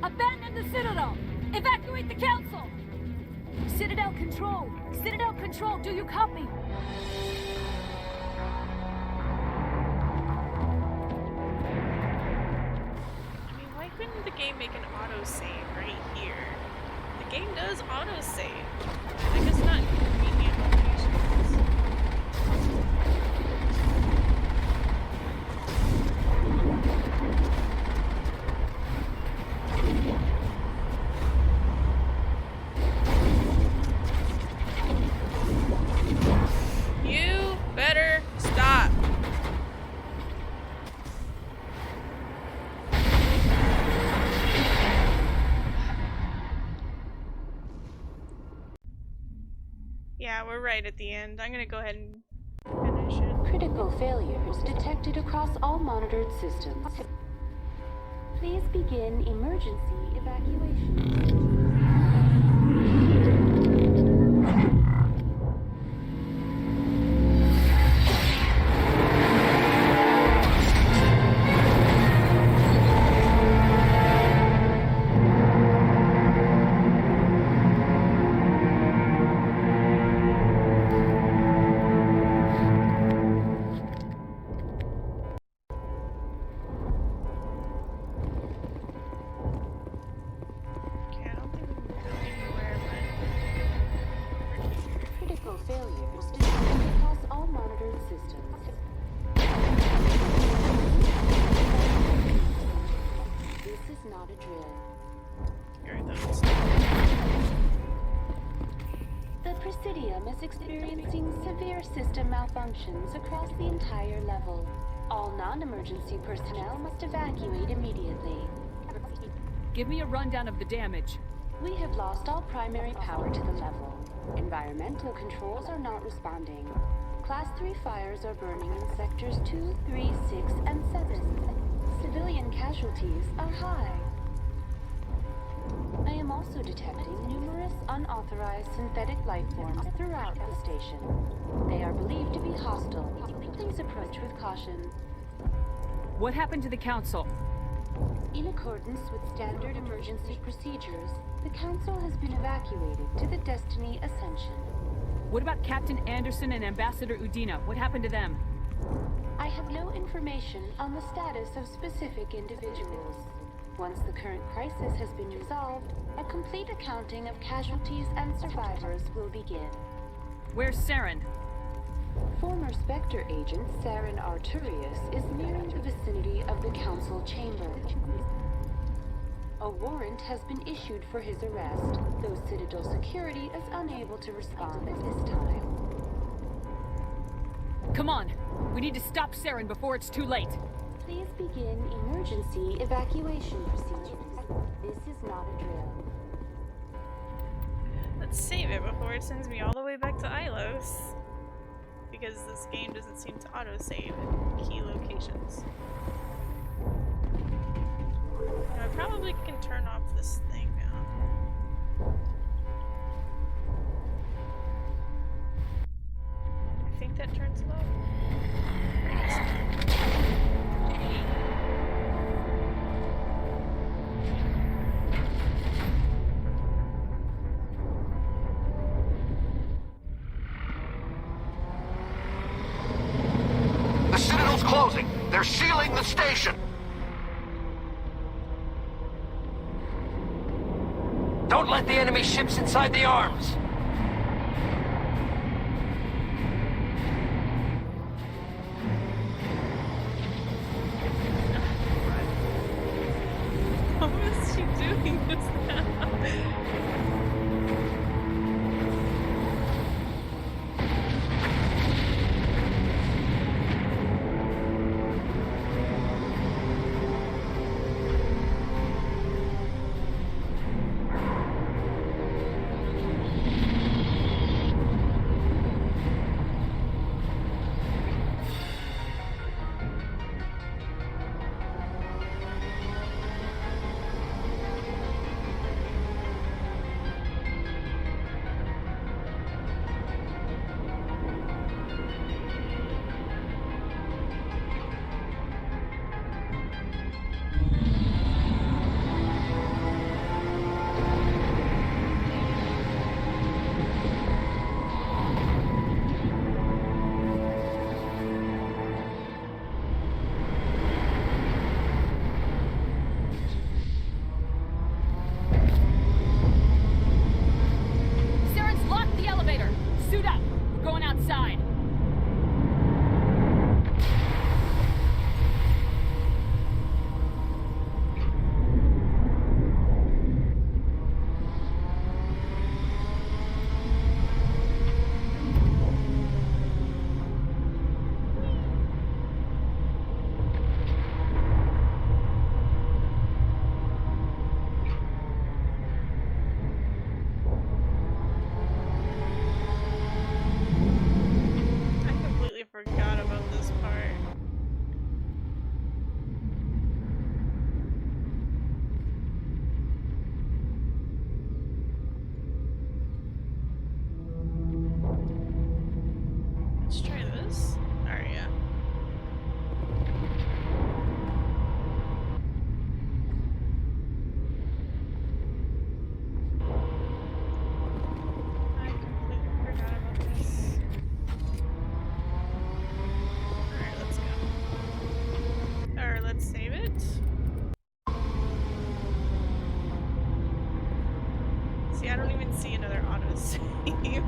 Abandon the Citadel! Evacuate the Council! Citadel Control! Citadel Control, do you copy? I mean, why couldn't the game make an autosave right here? The game does autosave. I guess not in convenient locations. You better stop. Yeah, we're right at the end. I'm gonna go ahead and finish it. Critical failures detected across all monitored systems. Please begin emergency evacuation. Critical failures detected across all monitored systems. This is not a drill. The Presidium is experiencing severe system malfunctions across the entire level. All non-emergency personnel must evacuate immediately. Give me a rundown of the damage. We have lost all primary power to the level. Environmental controls are not responding. Class 3 fires are burning in sectors 2, 3, 6, and 7. Civilian casualties are high. I am also detecting numerous unauthorized synthetic life forms throughout the station. They are believed to be hostile. Please approach with caution. What happened to the Council? In accordance with standard emergency procedures, the Council has been evacuated to the Destiny Ascension. What about Captain Anderson and Ambassador Udina? What happened to them? I have no information on the status of specific individuals. Once the current crisis has been resolved, a complete accounting of casualties and survivors will begin. Where's Saren? Former Spectre agent Saren Arturius is nearing the vicinity of the Council chamber. A warrant has been issued for his arrest, though Citadel security is unable to respond at this time. Come on! We need to stop Saren before it's too late! Please begin emergency evacuation procedures. This is not a drill. Let's save it before it sends me all the way back to Ilos. Because this game doesn't seem to auto-save key locations. I probably can turn off this thing now. I think that turns it off. The Citadel's closing. They're sealing the station. Don't let the enemy ships inside the arms! What was she doing just now? Saren's locked the elevator! Suit up! We're going outside! I completely forgot about this part. Let's try this. Alright, yeah. I completely forgot about this. Alright, let's go. Or let's save it. See, I don't even see another autosave.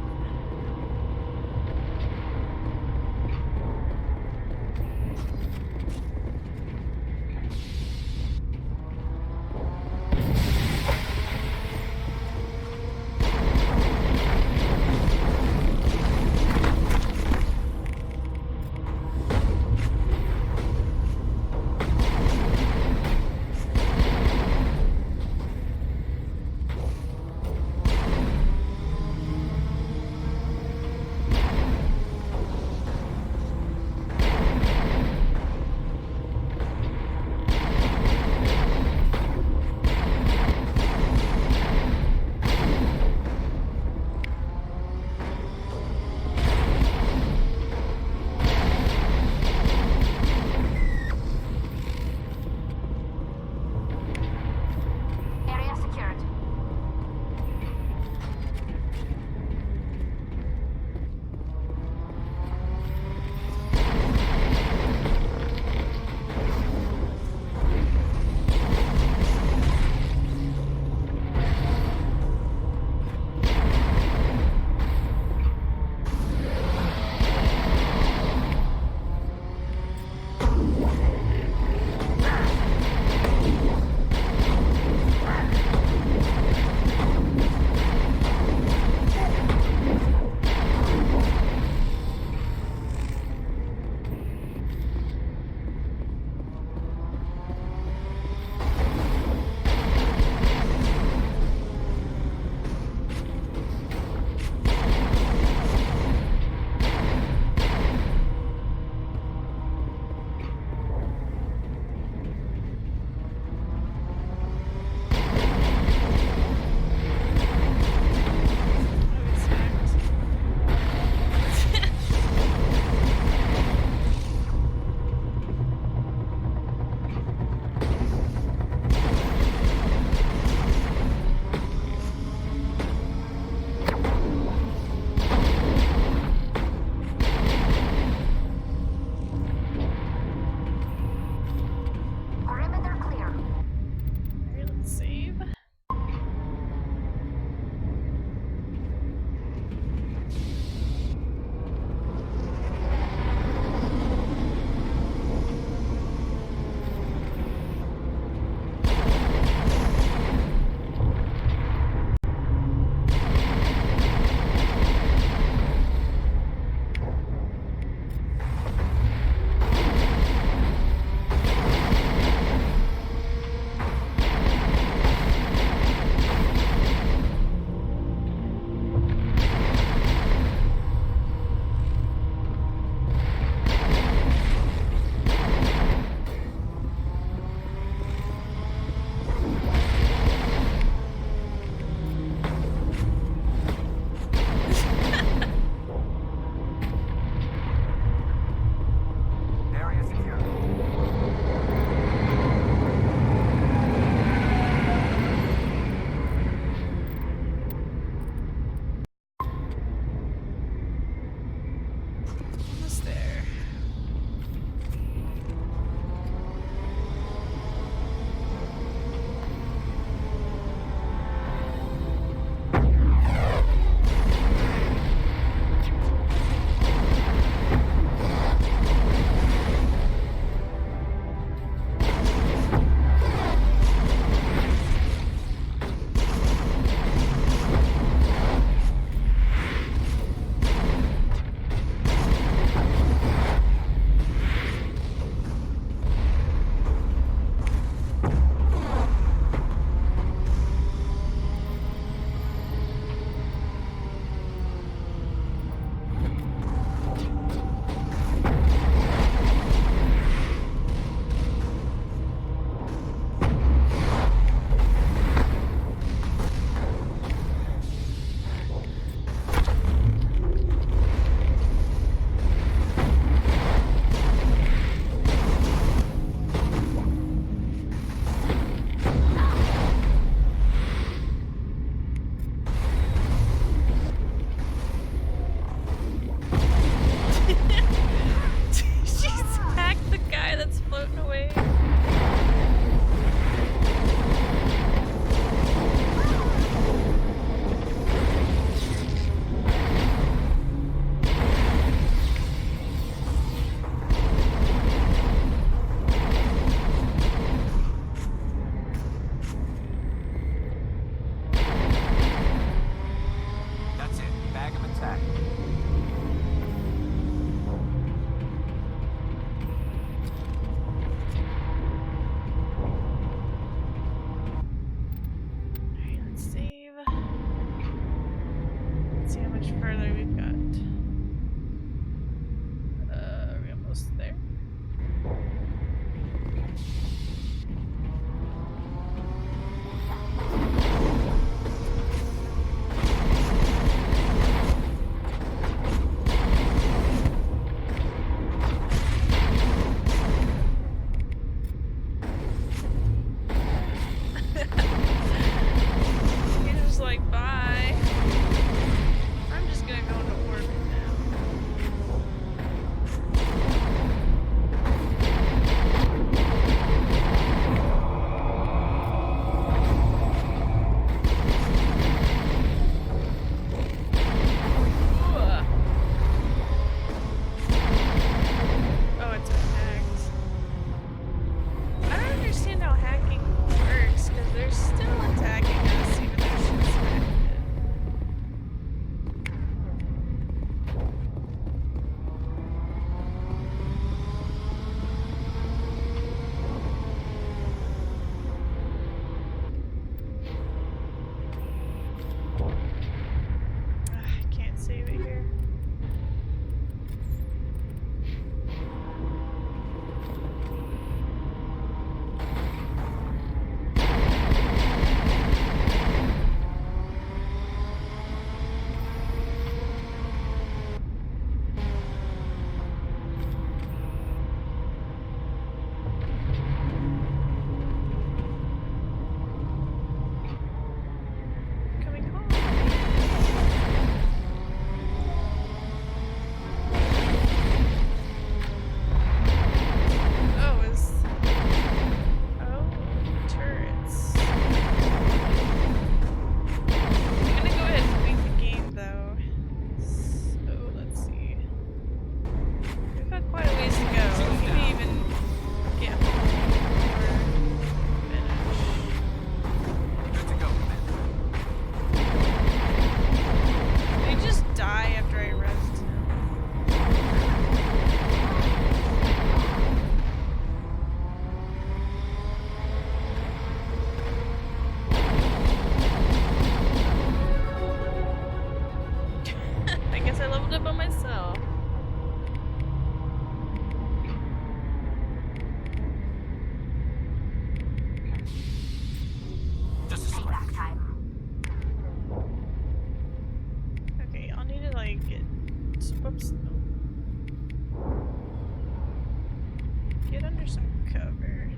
get under some cover.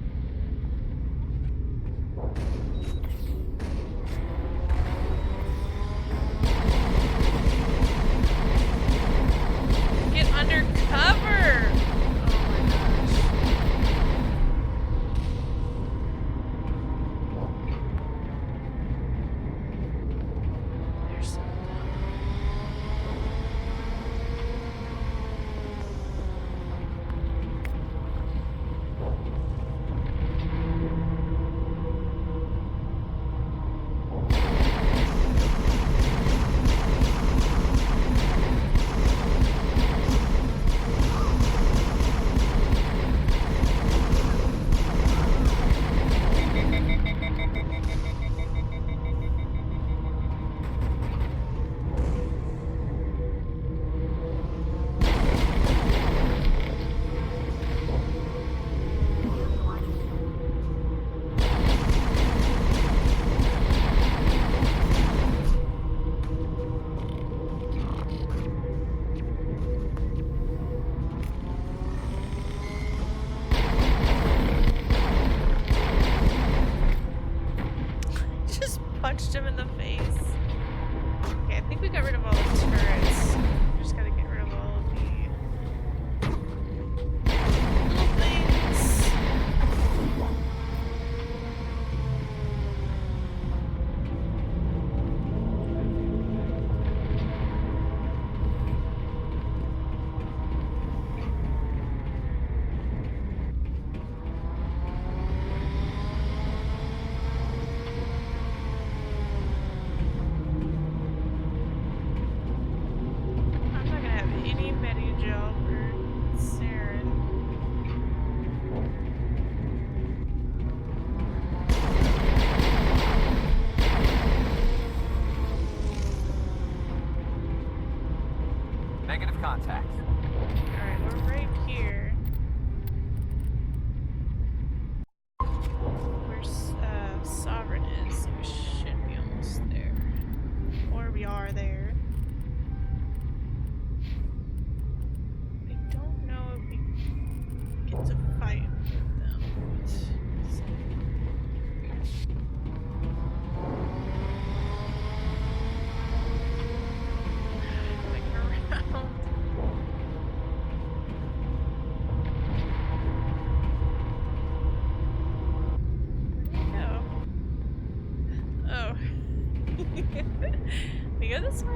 Get under cover! Punched him in the face. Okay, I think we got rid of all the turrets. We just gotta get rid of all of the little things. Negative contact. Alright, we're right here. Where Sovereign is, so we should be almost there. Or we are there. I don't know if we get to fight with them. We go this way.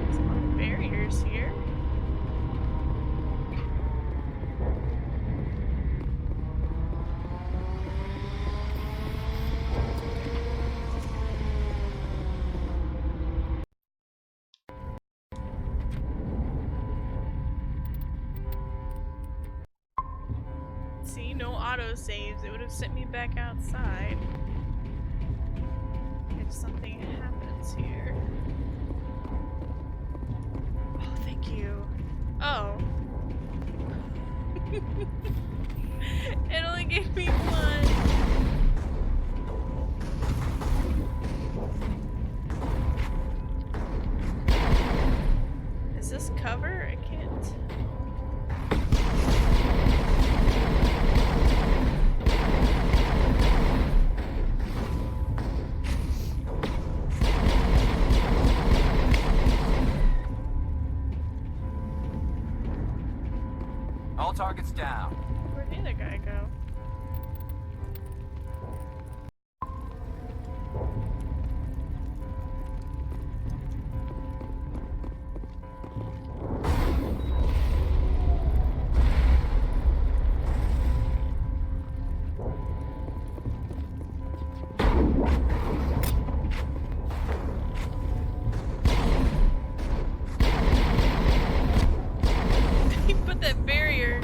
There's a lot of barriers here. See, no autosaves. It would have sent me back outside. If something happens here. Oh, thank you. Oh. It only gave me one. Is this cover? I can't. All targets down. Where'd the other guy go? He put that barrier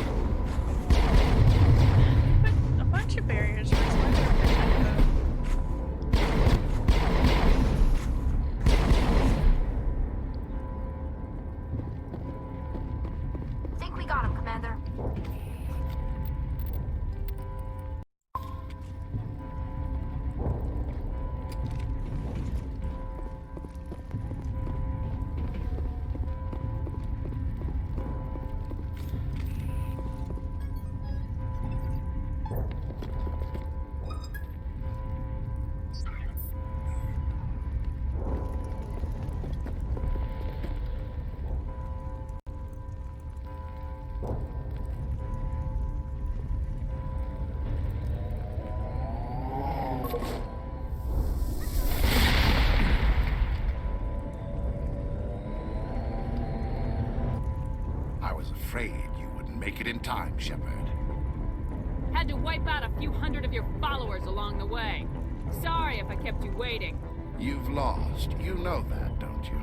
afraid you wouldn't make it in time, Shepard. Had to wipe out a few hundred of your followers along the way. Sorry if I kept you waiting. You've lost. You know that, don't you?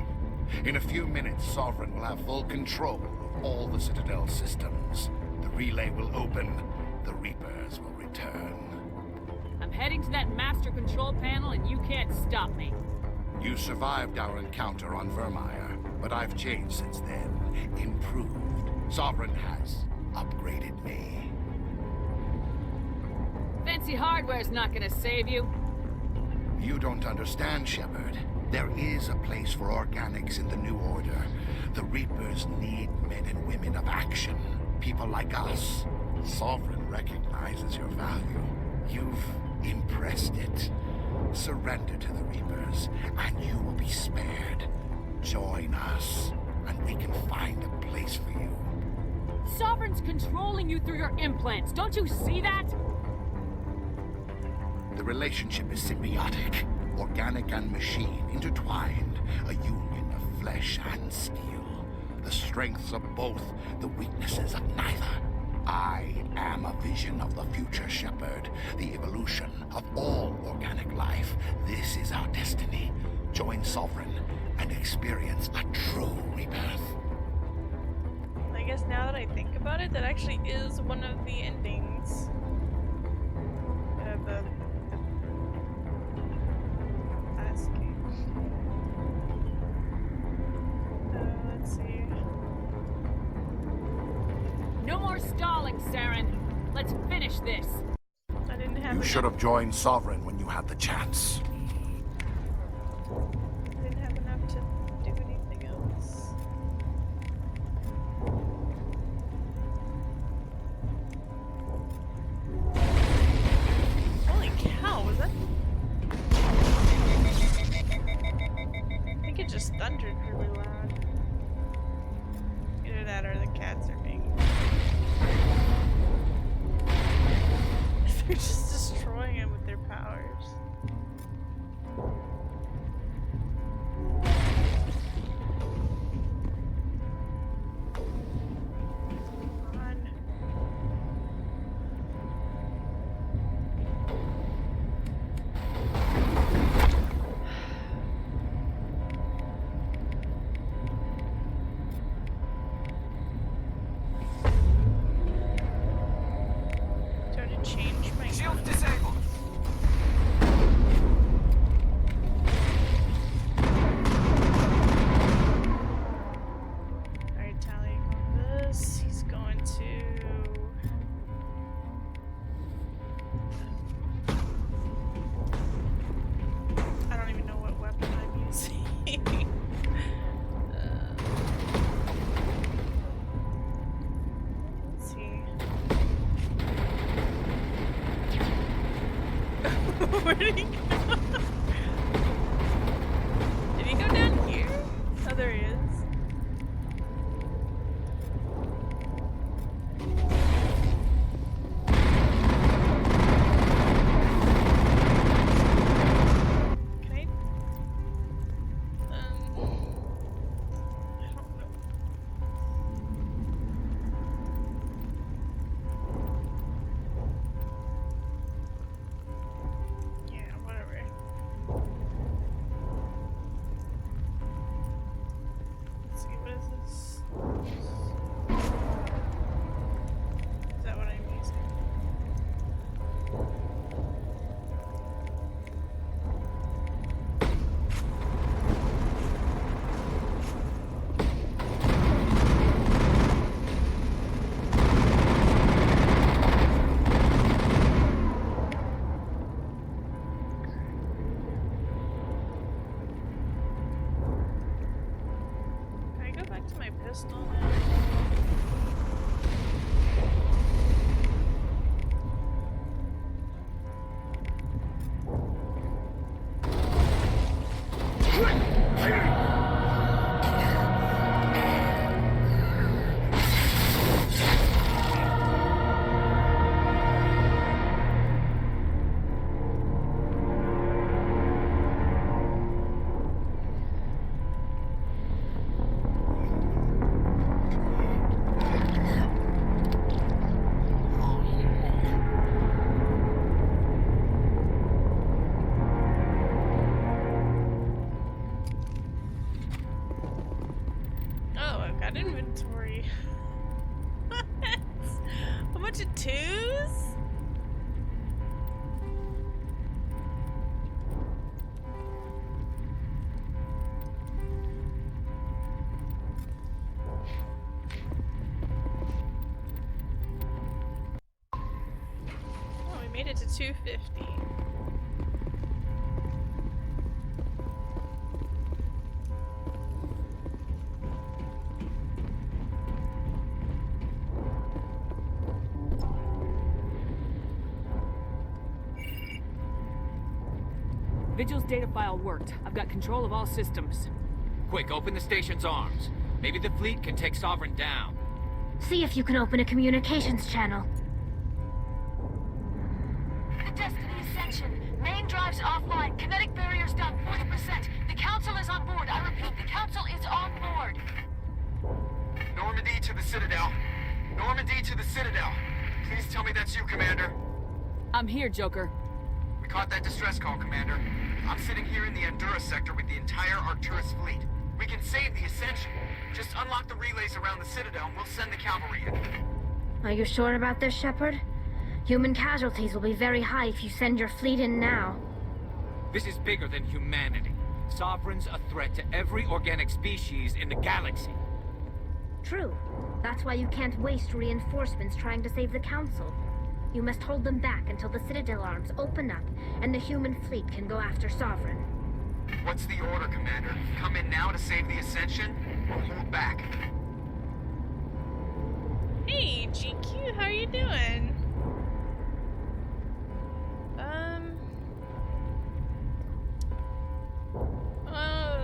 In a few minutes, Sovereign will have full control of all the Citadel systems. The relay will open. The Reapers will return. I'm heading to that master control panel and you can't stop me. You survived our encounter on Vermeer, but I've changed since then. Improved. Sovereign has upgraded me. Fancy hardware's not gonna save you. You don't understand, Shepard. There is a place for organics in the New Order. The Reapers need men and women of action. People like us. Sovereign recognizes your value. You've impressed it. Surrender to the Reapers, and you will be spared. Join us, and we can find a place for you. Sovereign's controlling you through your implants. Don't you see that? The relationship is symbiotic. Organic and machine intertwined. A union of flesh and steel. The strengths of both, the weaknesses of neither. I am a vision of the future, Shepard. The evolution of all organic life. This is our destiny. Join Sovereign and experience a true rebirth. I guess now that I think about it, that actually is one of the endings. The last game. Let's see. No more stalling, Saren. Let's finish this. I didn't have You should have joined Sovereign when you had the chance. I didn't have enough to do anything else. Holy cow, was that? I think it just thundered really loud. Either that or the cats are being... They're just destroying him with their powers. Change my shield disabled. Alright, tallying on this. He's going to I don't even know what weapon I'm using. Let's see. Where did he go? Did he go down here? Oh, there he is. Can I? I don't know. Yeah, whatever. Let's see, what is this? Is that what I'm using? Can I go back to my pistol now? 3. What? A bunch of 2s? Oh, we made it to 250. Vigil's data file worked. I've got control of all systems. Quick, open the station's arms. Maybe the fleet can take Sovereign down. See if you can open a communications channel. The Destiny Ascension. Main drives offline. Kinetic barriers down 40%. The Council is on board. I repeat, the Council is on board. Normandy to the Citadel. Normandy to the Citadel. Please tell me that's you, Commander. I'm here, Joker. We caught that distress call, Commander. I'm sitting here in the Endura sector with the entire Arcturus fleet. We can save the Ascension. Just unlock the relays around the Citadel and we'll send the cavalry in. Are you sure about this, Shepard? Human casualties will be very high if you send your fleet in now. This is bigger than humanity. Sovereign's a threat to every organic species in the galaxy. True. That's why you can't waste reinforcements trying to save the Council. You must hold them back until the Citadel arms open up and the human fleet can go after Sovereign. What's the order, Commander? Come in now to save the Ascension, or hold back? Hey, GQ, how you doing? I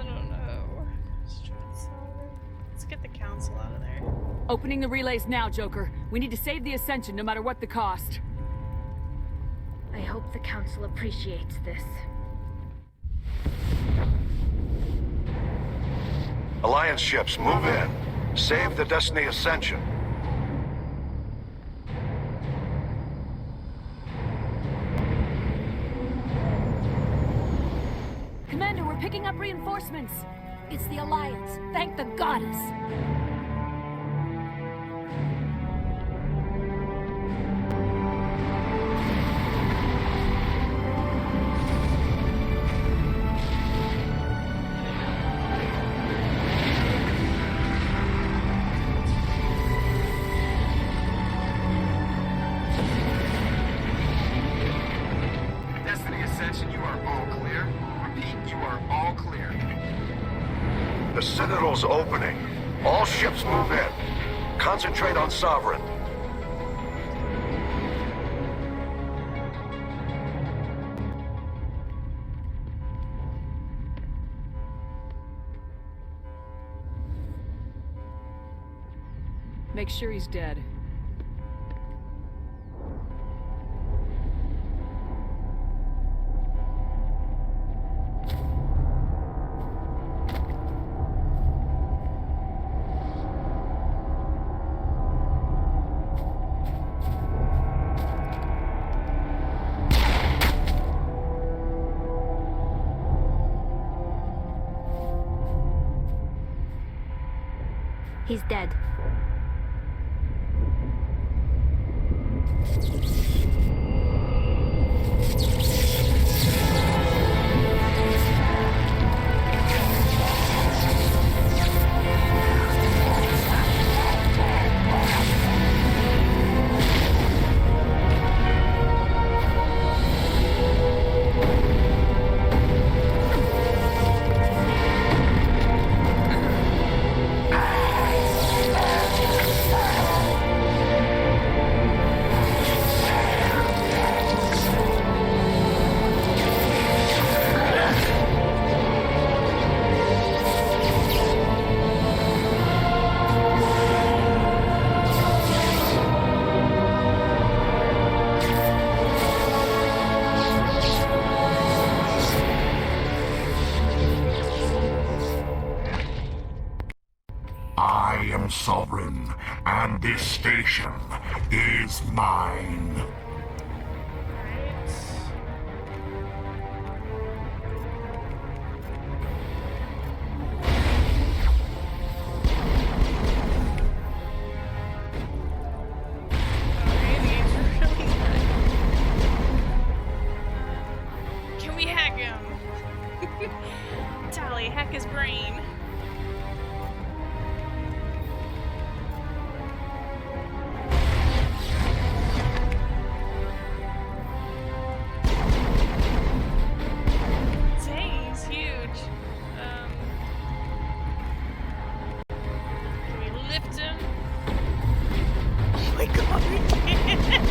don't know. Let's get the Council out of there. Opening the relays now, Joker. We need to save the Ascension no matter what the cost. I hope the Council appreciates this. Alliance ships, move in. Save the Destiny Ascension. Commander, we're picking up reinforcements. It's the Alliance. Thank the goddess. Destiny Ascension, you are all clear. Repeat, you are all clear. The Citadel's opening. All ships move in. Concentrate on Sovereign. Make sure he's dead. He's dead. I am Sovereign, and this station is mine. Tally, hack his brain. Dang, he's huge. Can we lift him? Oh my god, we can't.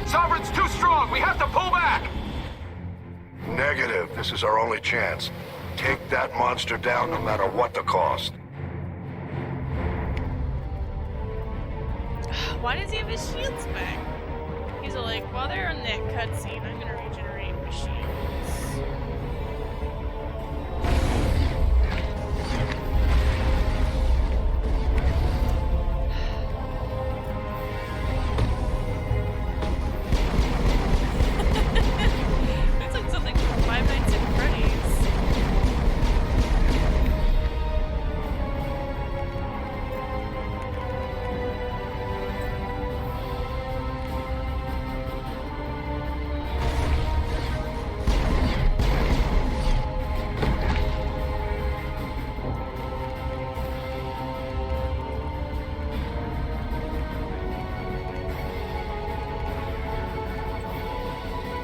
Sovereign's too strong! We have to pull back! Negative. This is our only chance. Take that monster down no matter what the cost. Why does he have his shields back? He's like, while they're in that cutscene, I'm gonna regenerate my shields. It's like something from Five Nights at Freddy's.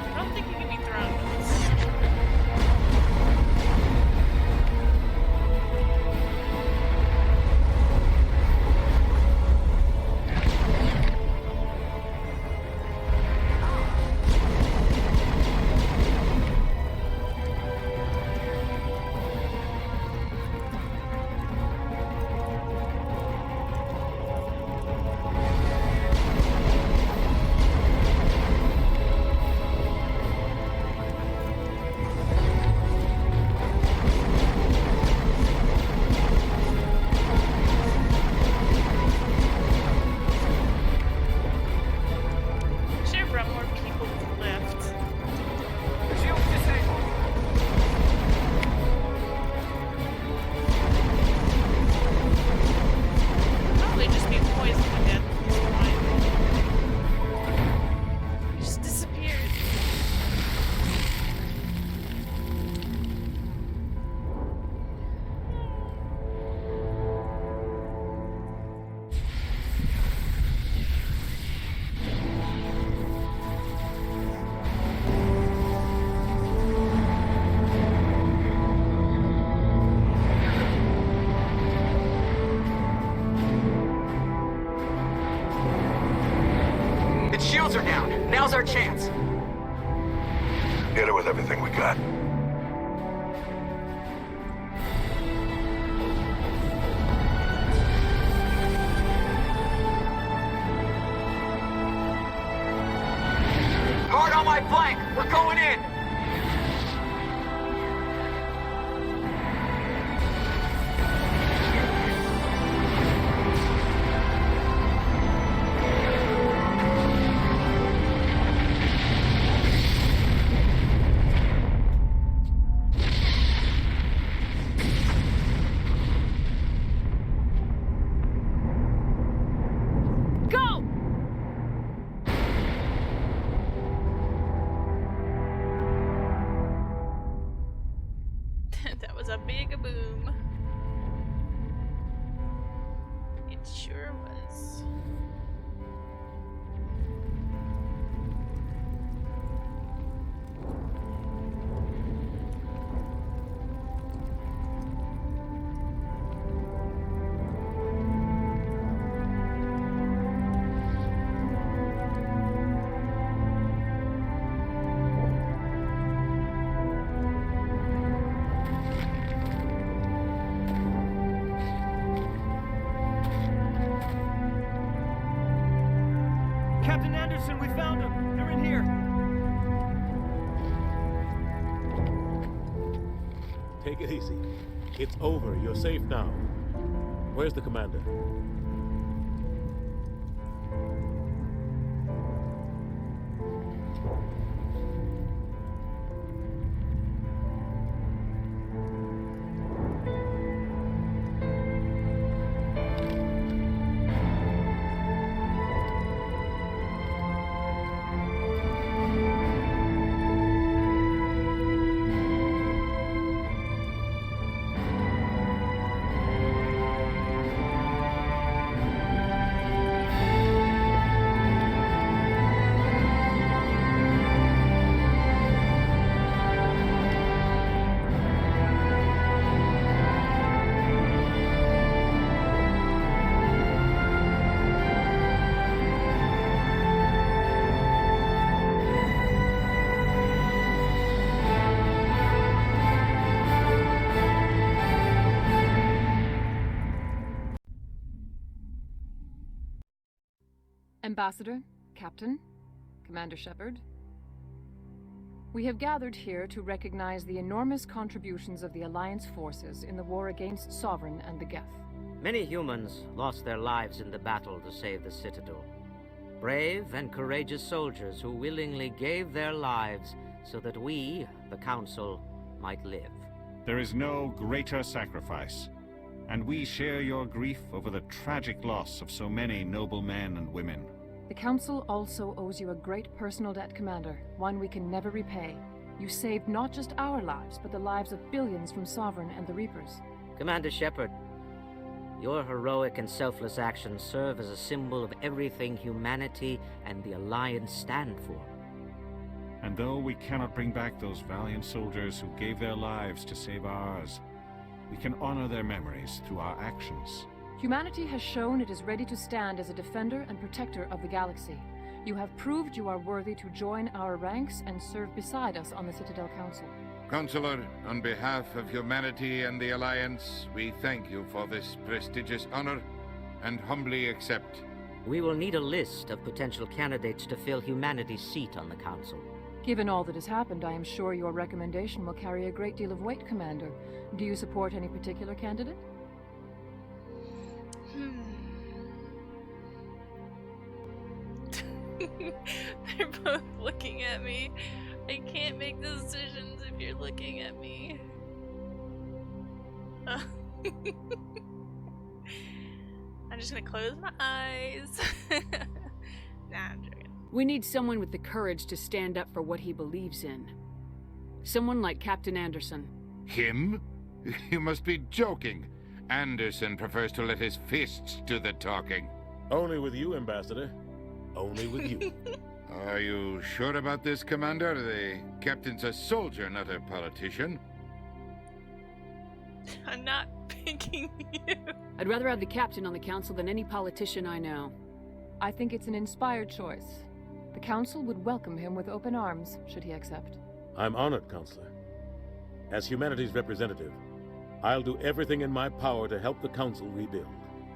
I don't think he can be thrown with this. Should have brought more people to the lift. Shield disabled! Probably just be poisoned to death at this point. He just disappeared. Its shields are down. Now's our chance. Hit it with everything we got. Hard on my flank! We're going in! Go! That was a big boom. It sure was. Anderson, we found them! They're in here! Take it easy. It's over. You're safe now. Where's the commander? Ambassador, Captain, Commander Shepard, we have gathered here to recognize the enormous contributions of the Alliance forces in the war against Sovereign and the Geth. Many humans lost their lives in the battle to save the Citadel. Brave and courageous soldiers who willingly gave their lives so that we, the Council, might live. There is no greater sacrifice, and we share your grief over the tragic loss of so many noble men and women. The Council also owes you a great personal debt, Commander, one we can never repay. You saved not just our lives, but the lives of billions from Sovereign and the Reapers. Commander Shepard, your heroic and selfless actions serve as a symbol of everything humanity and the Alliance stand for. And though we cannot bring back those valiant soldiers who gave their lives to save ours, we can honor their memories through our actions. Humanity has shown it is ready to stand as a defender and protector of the galaxy. You have proved you are worthy to join our ranks and serve beside us on the Citadel Council. Counselor, on behalf of humanity and the Alliance, we thank you for this prestigious honor and humbly accept. We will need a list of potential candidates to fill humanity's seat on the Council. Given all that has happened, I am sure your recommendation will carry a great deal of weight, Commander. Do you support any particular candidate? They're both looking at me. I can't make decisions if you're looking at me. I'm just gonna close my eyes. Nah, I'm joking. We need someone with the courage to stand up for what he believes in. Someone like Captain Anderson. Him? You must be joking. Anderson prefers to let his fists do the talking. Only with you, Ambassador. Only with you. Are you sure about this, Commander? The captain's a soldier, not a politician. I'm not picking you. I'd rather have the captain on the council than any politician I know. I think it's an inspired choice. The council would welcome him with open arms, should he accept. I'm honored, Counselor. As humanity's representative, I'll do everything in my power to help the council rebuild.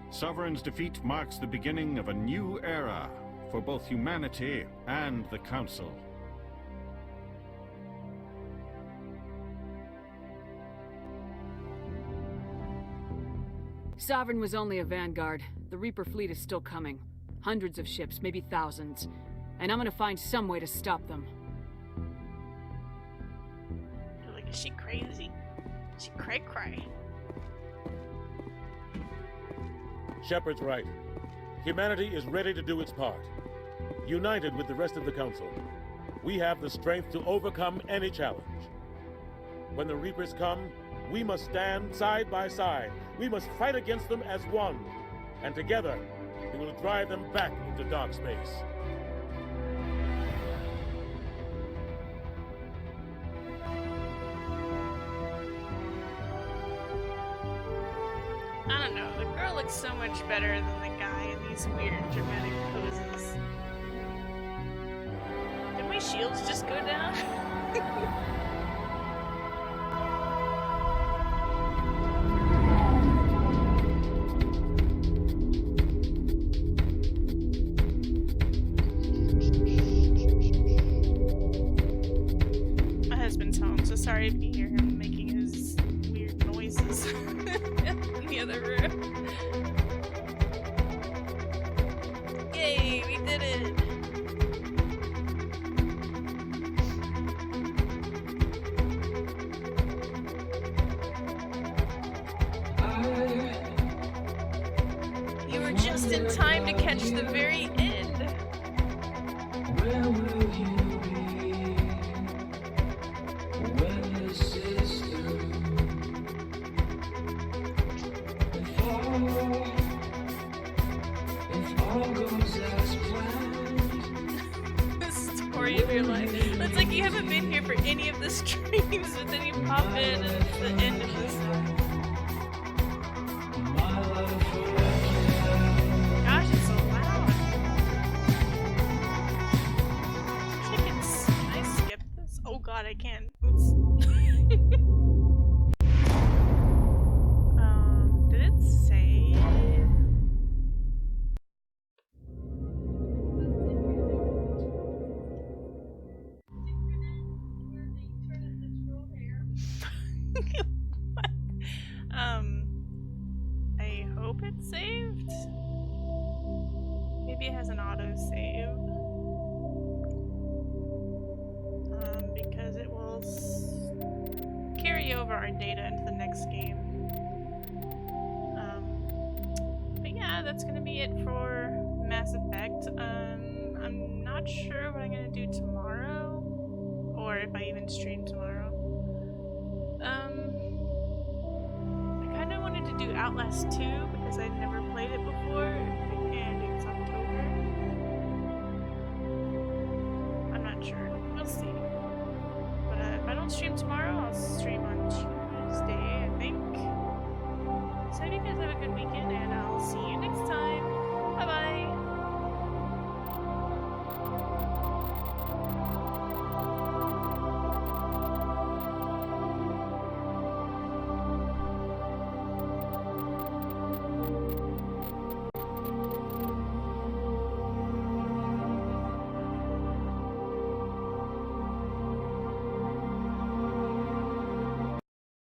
Sovereign's defeat marks the beginning of a new era for both humanity and the Council. Sovereign was only a vanguard. The Reaper fleet is still coming. Hundreds of ships, maybe thousands. And I'm gonna find some way to stop them. Like, is she crazy? Is she cray-cray? Shepard's right. Humanity is ready to do its part. United with the rest of the Council, we have the strength to overcome any challenge. When the Reapers come, we must stand side by side. We must fight against them as one. And together, we will drive them back into dark space. I don't know, the girl looks so much better than the guy in these weird dramatic poses. Did my shields just go down? husband's home, so sorry if you hear him making his weird noises in the other room. Yay, we did it! You were just in time to catch the very end. Where will you be when this is through? If all goes as planned. The story of your life. It's like you haven't been here for any of the streams, but then you pop in and it's the end of this. Gosh, it's so loud. Chickens. Can I skip this? Oh god, I can. Oops. Did it say? What? I hope it's saved. Maybe it has an autosave. Because it will carry over our data into the next game. But yeah, that's gonna be it for Mass Effect. I'm not sure what I'm gonna do tomorrow, or if I even stream tomorrow. I kind of wanted to do Outlast 2 because I'd never played it before, and it's October. I'm not sure. We'll see. But if I don't stream tomorrow, I'll stream on Tuesday, I think. So I hope you guys have a good weekend, and I'll see you next time.